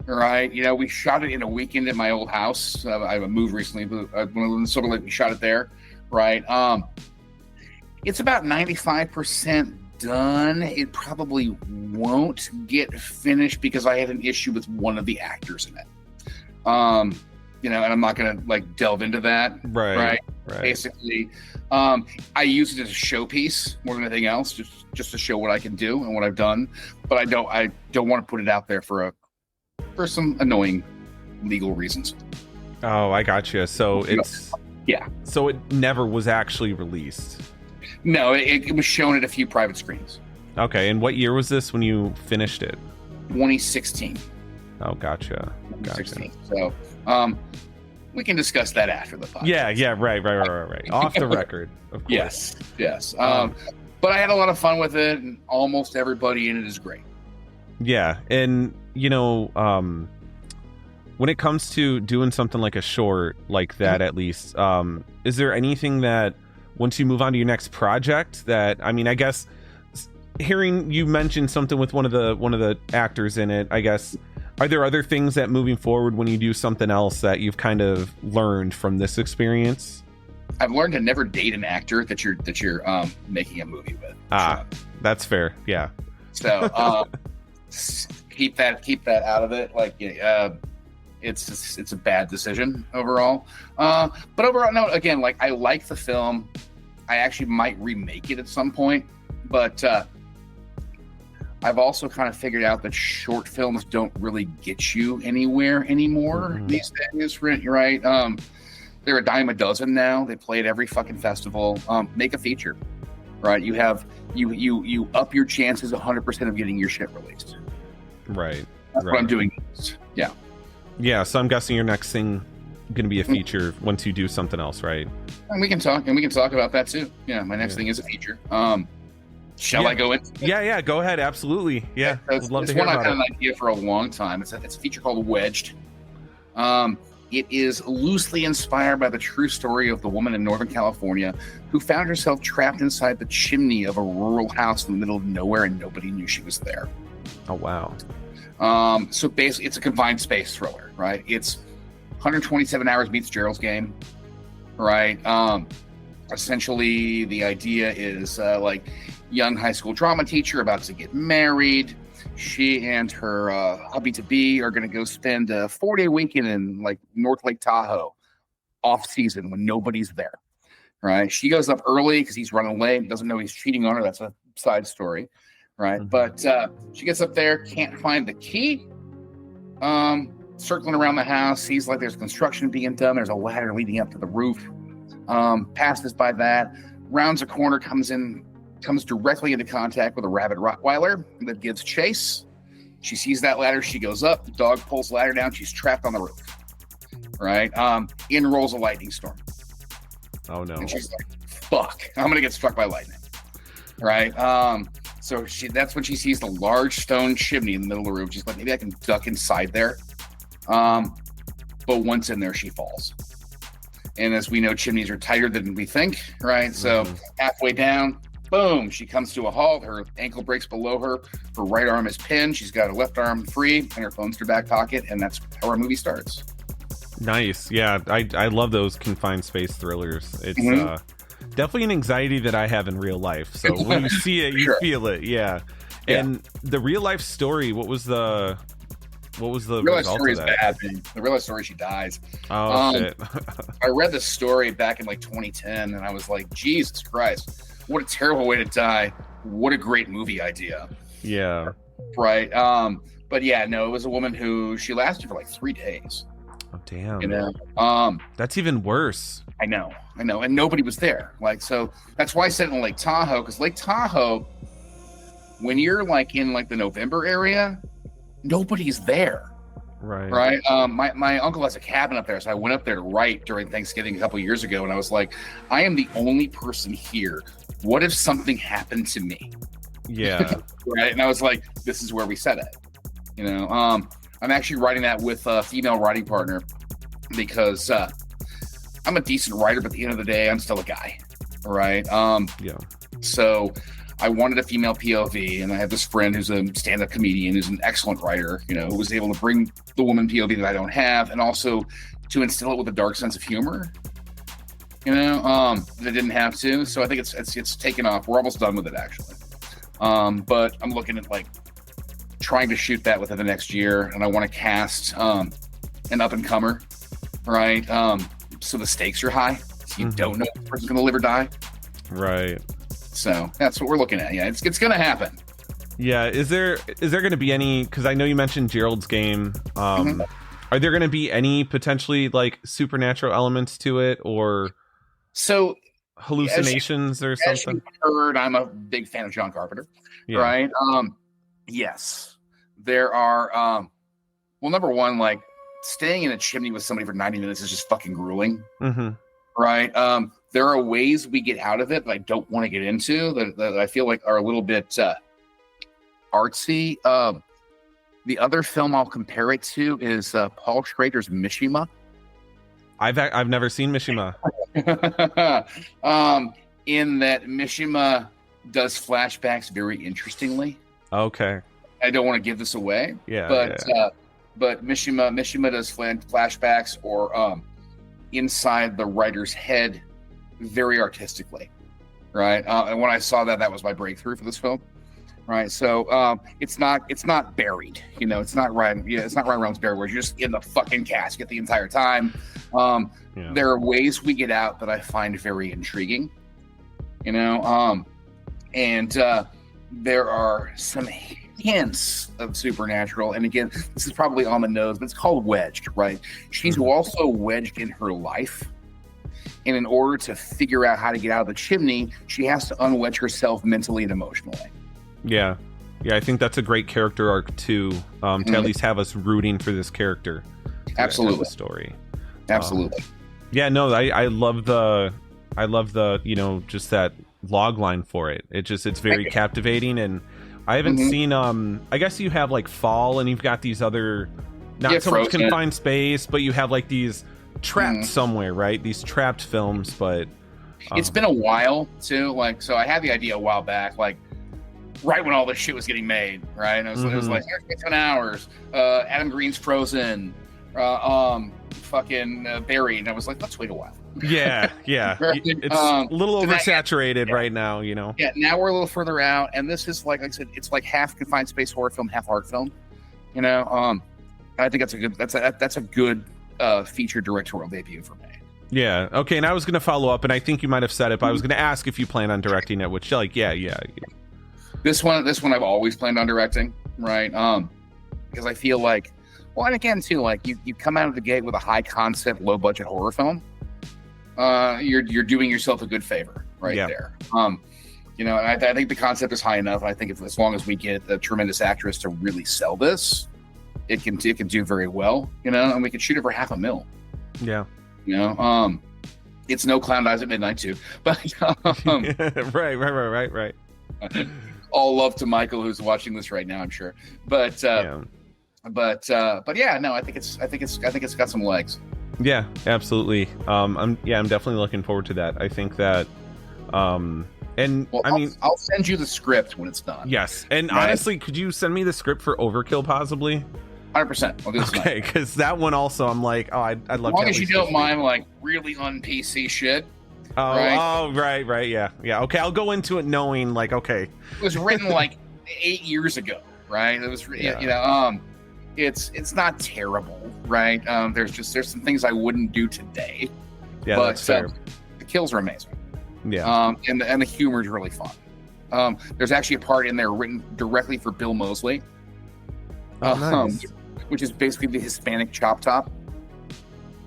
right? You know, we shot it in a weekend at my old house. I moved recently, but when I lived in Silver Lake, we shot it there, right? It's about 95% done. It probably won't get finished because I had an issue with one of the actors in it. You know, and I'm not gonna like delve into that. Right. Basically, I use it as a showpiece more than anything else, just to show what I can do and what I've done. But I don't want to put it out there for some annoying legal reasons. Oh, I gotcha. So it's So it never was actually released. No, it was shown at a few private screens. Okay, and what year was this when you finished it? 2016. Oh, gotcha. 2016. So, we can discuss that after the podcast. Yeah, right. Off the record, of course. Yes. But I had a lot of fun with it, and almost everybody in it is great. Yeah, and you know, when it comes to doing something like a short like that, at least, is there anything that once you move on to your next project that, I mean, I guess hearing you mention something with one of the actors in it, I guess, are there other things that moving forward when you do something else that you've kind of learned from this experience? I've learned to never date an actor that you're making a movie with. That's fair. Yeah. So keep that out of it. Like, it's a bad decision overall. But overall, no. Again, like, I like the film. I actually might remake it at some point, but I've also kind of figured out that short films don't really get you anywhere anymore these days, right? They're a dime a dozen now. They play at every fucking festival. Make a feature, right? You have you up your chances 100% of getting your shit released. Right. That's what I'm doing. Yeah. Yeah. So I'm guessing your next thing going to be a feature once you do something else, right? And we can talk about that too. Yeah. My next thing is a feature. Shall I go in? Yeah. Go ahead. Absolutely. Yeah. Would love to hear about it. It's one I've had an idea for a long time. It's a feature called Wedged. It is loosely inspired by the true story of the woman in Northern California who found herself trapped inside the chimney of a rural house in the middle of nowhere and nobody knew she was there. Oh, wow. So basically, it's a confined space thriller, right? It's 127 Hours meets Gerald's Game, right? Essentially, the idea is like young high school drama teacher about to get married. She and her hubby-to-be are going to go spend a 4-day weekend in like North Lake Tahoe off season when nobody's there, right? She goes up early because he's running late, doesn't know he's cheating on her. That's a side story, right? But she gets up there, can't find the key. Circling around the house, sees like there's construction being done. There's a ladder leading up to the roof. Passes by that, rounds a corner, comes directly into contact with a rabid Rottweiler that gives chase. She sees that ladder. She goes up. The dog pulls the ladder down. She's trapped on the roof. Right? In rolls a lightning storm. Oh, no. And she's like, fuck, I'm going to get struck by lightning. Right? So that's when she sees the large stone chimney in the middle of the roof. She's like, maybe I can duck inside there. But once in there, she falls. And as we know, chimneys are tighter than we think. Right? So halfway down, boom, she comes to a halt. Her ankle breaks below her. Her right arm is pinned. She's got her left arm free, and her phone's in her back pocket, and that's how our movie starts. Nice. Yeah, I love those confined space thrillers. It's definitely an anxiety that I have in real life. So when you see it, you feel it. Yeah. And the real life story, what was the real life story? Is bad. The real life story, she dies. Oh, shit. I read the story back in like 2010, and I was like, Jesus Christ. What a terrible way to die. What a great movie idea. Yeah. Right. But yeah, no, it was a woman who she lasted for like 3 days. Oh, damn. You know? That's even worse. I know. And nobody was there. Like, so that's why I said in Lake Tahoe, because Lake Tahoe, when you're like in like the November area, nobody's there. Right. My uncle has a cabin up there, so I went up there to write during Thanksgiving a couple of years ago, and I was like, I am the only person here. What if something happened to me? Yeah. Right. And I was like, this is where we set it. You know, I'm actually writing that with a female writing partner because I'm a decent writer, but at the end of the day, I'm still a guy. Right. Yeah. So I wanted a female POV, and I have this friend who's a stand-up comedian who's an excellent writer, who was able to bring the woman POV that I don't have, and also to instill it with a dark sense of humor, that I didn't have to. So I think it's taken off. We're almost done with it, actually. But I'm looking at trying to shoot that within the next year, and I want to cast an up-and-comer, right? So the stakes are high. So you don't know if the person's going to live or die. Right. So that's what we're looking at. Yeah, it's going to happen. Yeah. Is there going to be any? Because I know you mentioned Gerald's Game. Are there going to be any potentially supernatural elements to it, or hallucinations or something? As you heard, I'm a big fan of John Carpenter. Yeah. Right. Yes, there are. Well, number one, staying in a chimney with somebody for 90 minutes is just fucking grueling. Right. There are ways we get out of it that I don't want to get into that I feel like are a little bit artsy. The other film I'll compare it to is Paul Schrader's Mishima. I've never seen Mishima. In that Mishima does flashbacks very interestingly. Okay. I don't want to give this away. Yeah. But Mishima does flashbacks or inside the writer's head very artistically, right? And when I saw that was my breakthrough for this film, right? So it's not buried, it's not Ryan Reynolds buried where you're just in the fucking casket the entire time. There are ways we get out that I find very intriguing, and there are some hints of supernatural. And again, this is probably on the nose, but it's called wedged, right? She's also wedged in her life. And in order to figure out how to get out of the chimney, she has to unwedge herself mentally and emotionally. Yeah. Yeah, I think that's a great character arc too, to at least have us rooting for this character. Absolutely. The story. Absolutely. I love the just that log line for it. It's very captivating, and I haven't seen I guess you have Fall, and you've got these other not so much confined space, but you have these trapped somewhere, right? These trapped films, but it's been a while too. So I had the idea a while back, right when all this shit was getting made, right? And it was here's 10 hours. Adam Green's Frozen, fucking Buried, and I was like, let's wait a while. Yeah. It's a little oversaturated right now, Yeah, now we're a little further out, and this is like I said, it's half confined space horror film, half art film. I think that's a good feature directorial debut for me. Yeah. Okay. And I was going to follow up, and I think you might have said it, but I was going to ask if you plan on directing it, which yeah. This one I've always planned on directing, right? Because I feel and again too, you come out of the gate with a high concept, low budget horror film, you're doing yourself a good favor there. And I think the concept is high enough. I think as long as we get a tremendous actress to really sell this, it can do very well, and we could shoot it for $500,000. Yeah. It's no Clown Dies at Midnight too, but right. All love to Michael, who's watching this right now, I'm sure. But yeah, no, I think it's got some legs. Yeah, absolutely. I'm definitely looking forward to that. I think that, I'll send you the script when it's done. Yes, and honestly, could you send me the script for Overkill possibly? 100%. I'll do this. Okay, because that one also, I'm like, I'd love. As long as you don't mind really un-PC shit. Right, yeah. Okay, I'll go into it knowing okay. It was written 8 years ago, right? It was, it's not terrible, right? There's some things I wouldn't do today. Yeah, but that's fair. The kills are amazing. Yeah. And the humor is really fun. There's actually a part in there written directly for Bill Moseley. Nice. Which is basically the Hispanic Chop Top,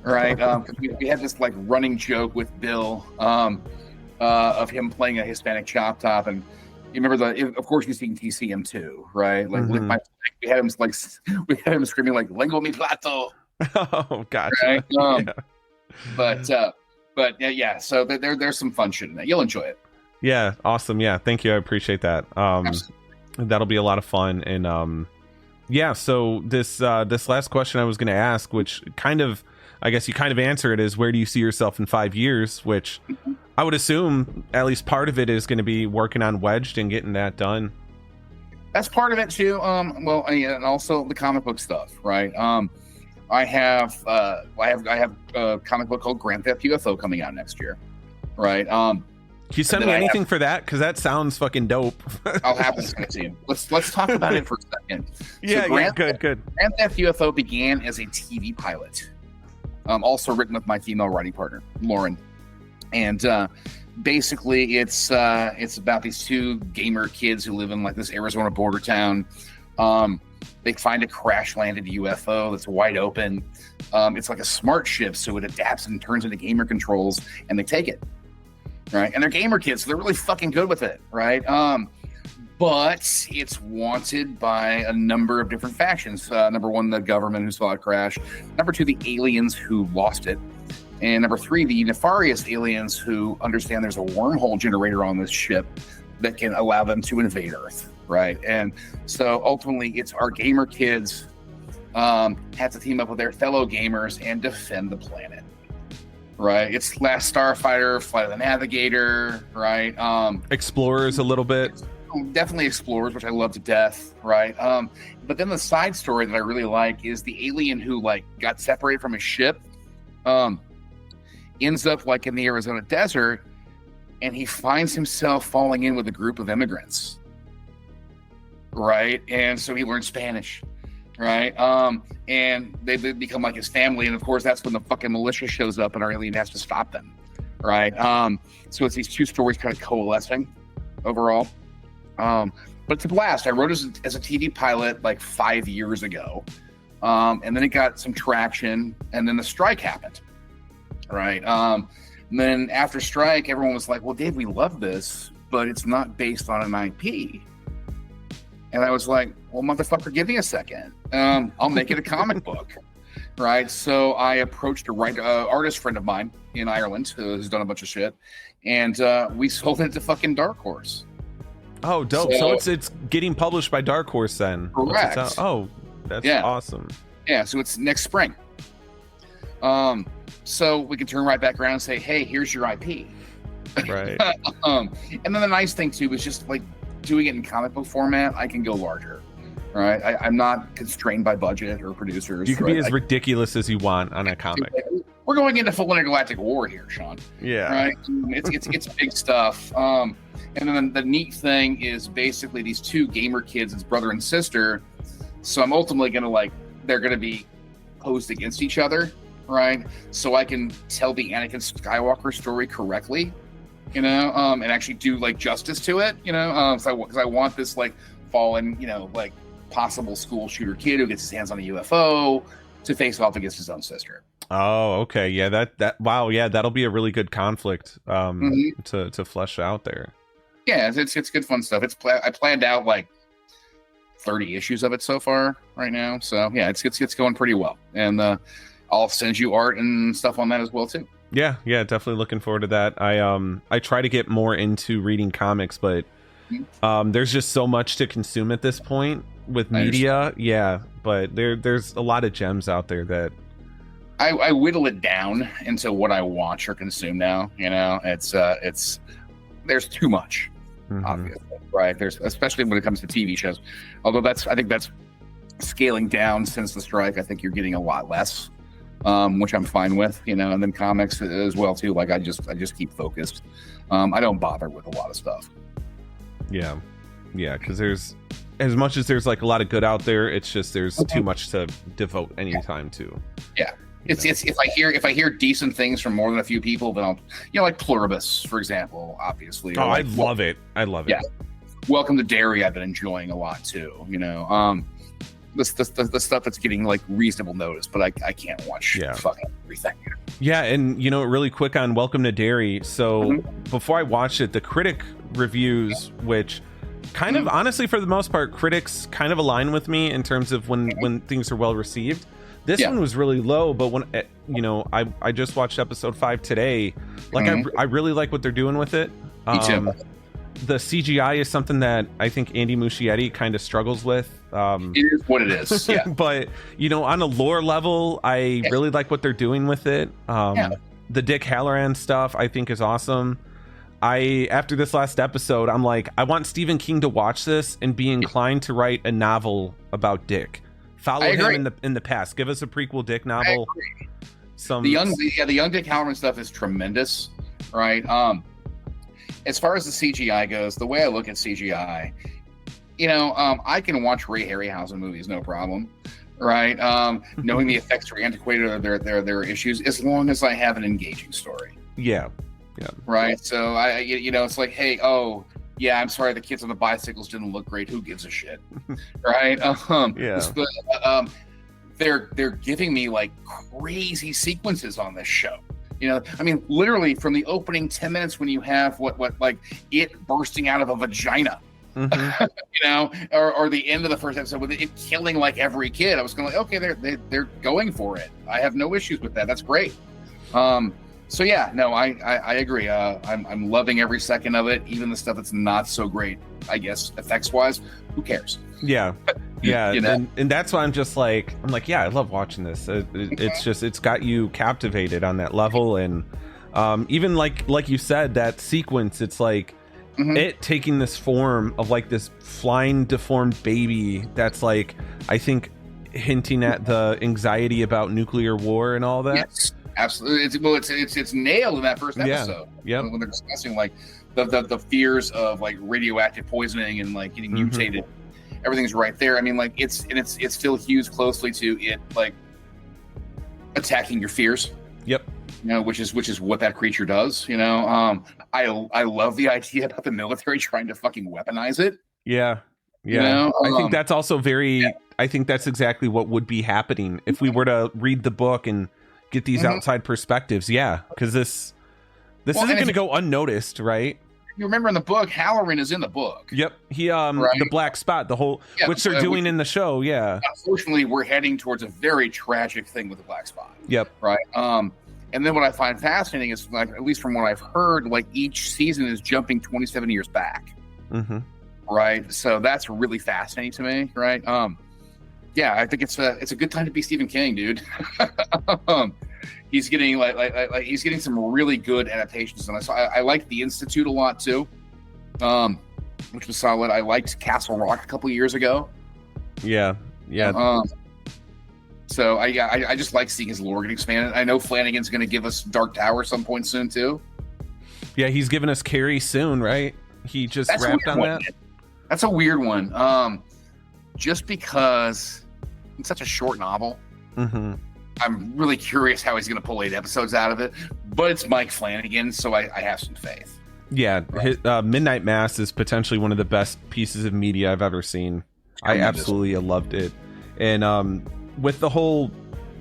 right? We had this running joke with Bill of him playing a Hispanic Chop Top, and you remember of course you've seen TCM too, right? We had him screaming "Lengo mi plato." Oh, gotcha. Right? Yeah. But yeah. So there's some fun shit in that. You'll enjoy it. Yeah, awesome. Yeah, thank you. I appreciate that. That'll be a lot of fun. And so this last question I was going to ask, which I guess you kind of answer it, is where do you see yourself in 5 years? Which I would assume at least part of it is going to be working on Wedged and getting that done. That's part of it too. Well, and also the comic book stuff, right? I have a comic book called Grand Theft UFO coming out next year, right? Can you send me anything for that? Because that sounds fucking dope. I'll have to send it to you. Let's talk about it for a second. Yeah, good. Grand Theft UFO began as a TV pilot, also written with my female writing partner, Lauren. And basically, it's about these two gamer kids who live in like this Arizona border town. They find a crash-landed UFO that's wide open. It's like a smart ship, so it adapts and turns into gamer controls, and they take it, right? And they're gamer kids, so they're really fucking good with it, right? But it's wanted by a number of different factions. Number one, the government who saw it crash. Number two, the aliens who lost it. And number three, the nefarious aliens who understand there's a wormhole generator on this ship that can allow them to invade Earth, right? And so ultimately, it's our gamer kids have to team up with their fellow gamers and defend the planet, right? It's Last Starfighter, Flight of the Navigator, right? Explorers a little bit. Definitely Explorers, which I love to death, right? But then the side story that I really like is the alien who like got separated from his ship. Ends up like in the Arizona desert, and he finds himself falling in with a group of immigrants, right? And so he learns Spanish, right? And they become like his family, and of course that's when the fucking militia shows up and our alien has to stop them, right? So it's these two stories kind of coalescing overall, but it's a blast. I wrote it as a TV pilot like 5 years ago, and then it got some traction, and then the strike happened. Right. And then after strike, everyone was like, well, Dave, we love this, but it's not based on an IP. And I was like, well, motherfucker, give me a second. I'll make it a comic book. Right. So I approached a artist friend of mine in Ireland who's done a bunch of shit. And we sold it to fucking Dark Horse. Oh, dope. So it's getting published by Dark Horse then. Correct. Oh, that's awesome. Yeah. So it's next spring. So we can turn right back around and say, hey, here's your IP. Right. And then the nice thing too is just like doing it in comic book format, I can go larger. Right. I'm not constrained by budget or producers. You can be as ridiculous as you want on a comic. We're going into full intergalactic war here, Sean. Yeah. Right. It's big stuff. And then the neat thing is basically these two gamer kids, it's brother and sister. So I'm ultimately they're gonna be posed against each other. Right, so I can tell the Anakin Skywalker story correctly, and actually do like justice to it, because I want this like fallen, like possible school shooter kid who gets his hands on a UFO to face off against his own sister. Oh, okay, yeah, that wow, yeah, that'll be a really good conflict to flesh out there. Yeah, it's good fun stuff. I planned out like 30 issues of it so far right now, so yeah, it's going pretty well, and I'll send you art and stuff on that as well too. Yeah, definitely looking forward to that. I try to get more into reading comics, but there's just so much to consume at this point with media. Yeah, but there's a lot of gems out there that I whittle it down into what I watch or consume now. It's there's too much, obviously, right? There's, especially when it comes to TV shows. Although I think that's scaling down since the strike. I think you're getting a lot less. Which I'm fine with, and then comics as well too. Like I just keep focused. I don't bother with a lot of stuff. Yeah, because there's, as much as there's like a lot of good out there, it's just there's too much to devote any time to. Yeah, it's if I hear decent things from more than a few people, then I'll like Pluribus, for example, obviously. Oh, like, I love it. Yeah, Welcome to Derry, I've been enjoying a lot too. The stuff that's getting like reasonable notice, but I can't watch fucking everything. Yeah, and really quick on Welcome to Derry. So before I watched it, the critic reviews, which kind of honestly for the most part, critics kind of align with me in terms of when things are well received. This one was really low, but when I just watched episode 5 today. Like I really like what they're doing with it. Me too. The CGI is something that I think Andy Muschietti kind of struggles with. It is what it is, yeah. But on a lore level, I really like what they're doing with it. The Dick Halloran stuff I think is awesome. After this last episode, I'm like, I want Stephen King to watch this and be inclined to write a novel about Dick. Follow him in the past. Give us a prequel Dick novel. The young Dick Halloran stuff is tremendous, right? As far as the CGI goes, the way I look at CGI, I can watch Ray Harryhausen movies, no problem, right? Knowing the effects are antiquated or there are issues, as long as I have an engaging story. Yeah. Right. So it's like, hey, oh yeah, I'm sorry, the kids on the bicycles didn't look great. Who gives a shit, right? But, they're giving me like crazy sequences on this show. I mean, literally from the opening 10 minutes when you have what like it bursting out of a vagina, or the end of the first episode with it killing like every kid. I was going like, okay, they're going for it. I have no issues with that. That's great. So yeah, no, I agree. I'm loving every second of it, even the stuff that's not so great, I guess, effects wise. Who cares? Yeah. And that's why I'm like, yeah, I love watching this. It's got you captivated on that level. And even like you said, that sequence, it's like it taking this form of like this flying deformed baby that's like, I think, hinting at the anxiety about nuclear war and all that. Yes. Absolutely. It's nailed in that first episode. Yeah. When they're discussing like the fears of like radioactive poisoning and like getting mutated, everything's right there. I mean, like it still hews closely to it, like attacking your fears. Yep. Which is what that creature does. I love the idea about the military trying to fucking weaponize it. Yeah. I think that's also I think that's exactly what would be happening if we were to read the book and get these outside perspectives. Because this isn't going to go unnoticed, right? You remember in the book, Halloran is in the book. Yep. He the black spot, the whole which they're doing in the show. Yeah. Unfortunately, we're heading towards a very tragic thing with the black spot. Yep. Right. And then what I find fascinating is, like, at least from what I've heard, like each season is jumping 27 years back. Right. So that's really fascinating to me. Right. Yeah, I think it's a good time to be Stephen King, dude. He's getting like he's getting some really good adaptations, and I liked The Institute a lot too, which was solid. I liked Castle Rock a couple years ago. Yeah. So I just like seeing his lore get expanded. I know Flanagan's going to give us Dark Tower at some point soon too. Yeah, he's giving us Carrie soon, right? He just wrapped on that. That's a weird one. Just because it's such a short novel. I'm really curious how he's going to pull 8 episodes out of it, but it's Mike Flanagan, so I have some faith. Yeah, his, Midnight Mass is potentially one of the best pieces of media I've ever seen. I absolutely loved it. And with the whole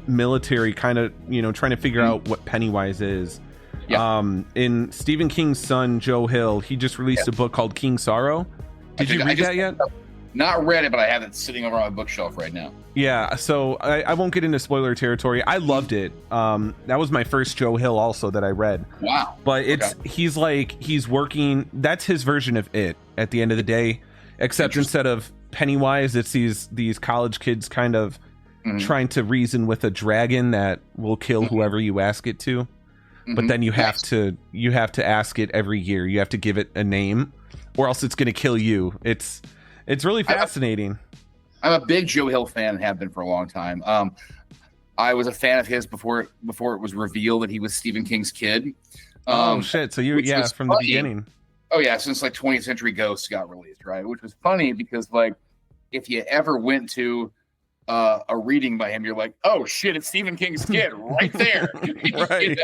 military kind of, trying to figure out what Pennywise is, in Stephen King's son, Joe Hill, he just released a book called King Sorrow. Did you read that yet? Not read it, but I have it sitting over on my bookshelf right now. Yeah, so I won't get into spoiler territory. I loved it. That was my first Joe Hill also that I read. Wow. But he's working, that's his version of it at the end of the day, except instead of Pennywise, it's these college kids kind of trying to reason with a dragon that will kill whoever you ask it to. But then you have to ask it every year. You have to give it a name, or else it's going to kill you. It's really fascinating. I'm a big Joe Hill fan and have been for a long time. I was a fan of his before it was revealed that he was Stephen King's kid. Oh shit! So from the beginning. Oh yeah, since like 20th Century Ghosts got released, right? Which was funny because like if you ever went to a reading by him, you're like, oh shit, it's Stephen King's kid right there. Right.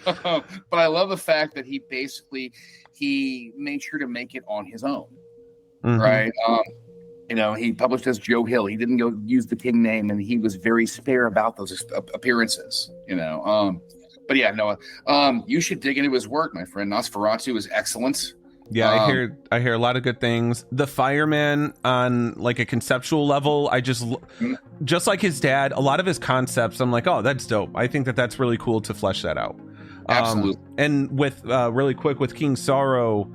But I love the fact that he made sure to make it on his own. Right. He published as Joe Hill. He didn't go use the King name, and he was very spare about those appearances. But yeah, Noah, you should dig into his work, my friend. Nosferatu is excellent. Yeah, I hear a lot of good things. The Fireman, on like a conceptual level, I just like his dad, a lot of his concepts, I'm like, oh, that's dope. I think that's really cool to flesh that out. Absolutely. And with really quick with King Sorrow,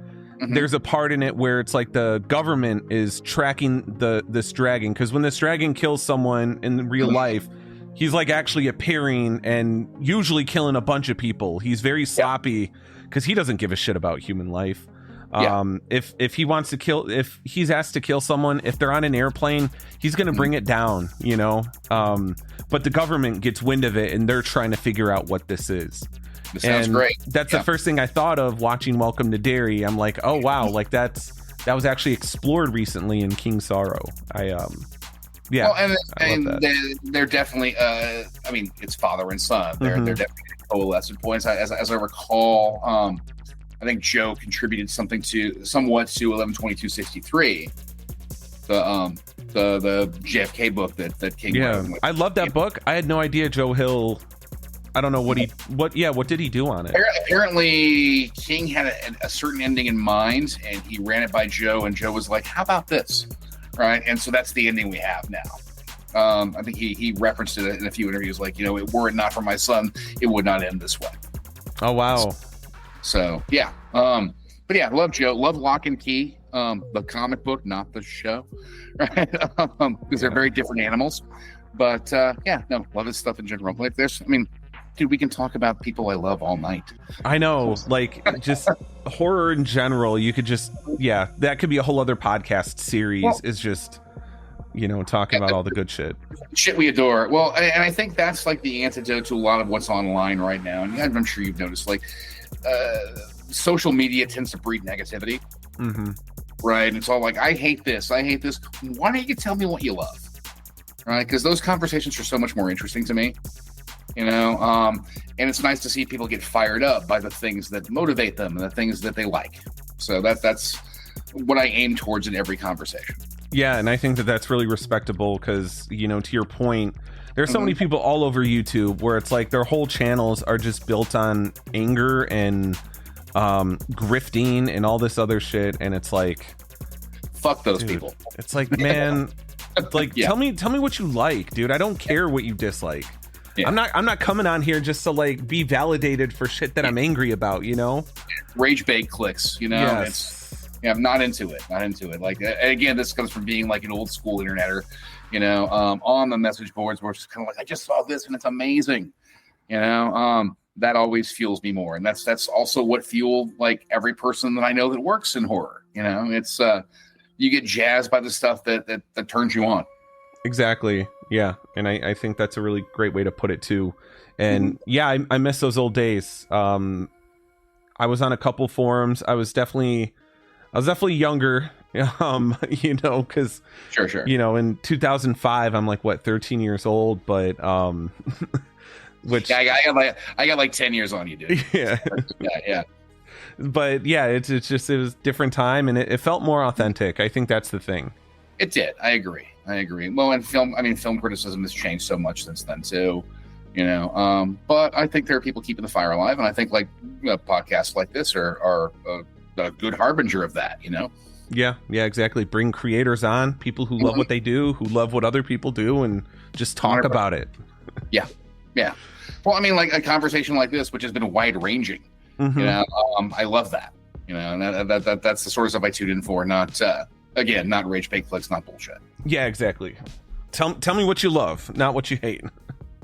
there's a part in it where it's like the government is tracking this dragon, because when this dragon kills someone in real life, he's like actually appearing and usually killing a bunch of people. He's very sloppy because he doesn't give a shit about human life. If he wants to kill, if he's asked to kill someone, if they're on an airplane, he's going to bring it down, you know? But the government gets wind of it and they're trying to figure out what this is. It sounds great. That's the first thing I thought of watching Welcome to Derry. I'm like, oh wow, like that was actually explored recently in King Sorrow. Well, and they're definitely I mean, it's father and son. They're definitely coalescing points. As I recall, I think Joe contributed somewhat to 11/22/63, the JFK book that King wrote. I love that book. I had no idea Joe Hill. I don't know what did he do on it? Apparently, King had a certain ending in mind, and he ran it by Joe, and Joe was like, "How about this?" Right, and so that's the ending we have now. I think he referenced it in a few interviews, like, you know, were it not for my son, it would not end this way. Oh wow! So yeah, but yeah, love Joe, love Lock and Key, the comic book, not the show, right? Because they're very different animals. But love his stuff in general. Like dude, we can talk about people I love all night. I know, like just horror in general. You could just, that could be a whole other podcast series. Is just, you know, talking about all the good shit we adore. Well, and I think that's like the antidote to a lot of what's online right now. And I'm sure you've noticed, like, social media tends to breed negativity, right? And it's all like, I hate this. Why don't you tell me what you love, right? Because those conversations are so much more interesting to me. You know, and it's nice to see people get fired up by the things that motivate them and the things that they like. So that's what I aim towards in every conversation. Yeah, and I think that's really respectable because, you know, to your point, there's so many people all over YouTube where it's like their whole channels are just built on anger and grifting and all this other shit, and it's like, fuck those people. It's like, man, like tell me what you like, dude. I don't care what you dislike. Yeah. I'm not coming on here just to like be validated for shit that I'm angry about, you know? Rage bait clicks, you know? Yes. I'm not into it. Like, again, this comes from being like an old school interneter, you know, on the message boards where it's just kind of like, I just saw this and it's amazing, you know? That always fuels me more. And that's also what fueled like every person that I know that works in horror, you know? It's, you get jazzed by the stuff that turns you on. Exactly. Yeah. And I think that's a really great way to put it too. And I miss those old days. I was on a couple forums. I was definitely younger, you know, because sure. You know, in 2005, I'm like, what, 13 years old, but which I got like 10 years on you, dude. Yeah. yeah. But yeah, it was a different time, and it felt more authentic. I think that's the thing. It did. I agree. Well, and film criticism has changed so much since then too, you know. But I think there are people keeping the fire alive, and I think like podcasts like this are a good harbinger of that, you know. Yeah, exactly. Bring creators on, people who love what they do, who love what other people do, and just talk 100%. About it. Yeah. Well, I mean, like a conversation like this, which has been wide ranging, you know. I love that, you know, and that's the sort of stuff I tune in for. Not again, not rage bait clicks, not bullshit. Yeah, exactly. Tell me what you love, not what you hate.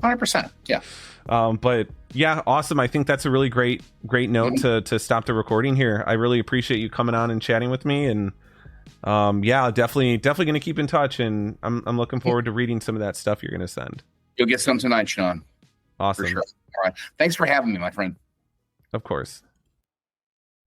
100%. Yeah. But yeah, awesome. I think that's a really great note to stop the recording here. I really appreciate you coming on and chatting with me, and definitely going to keep in touch, and I'm looking forward to reading some of that stuff you're going to send. You'll get some tonight, Sean. Awesome. For sure. All right. Thanks for having me, my friend. Of course.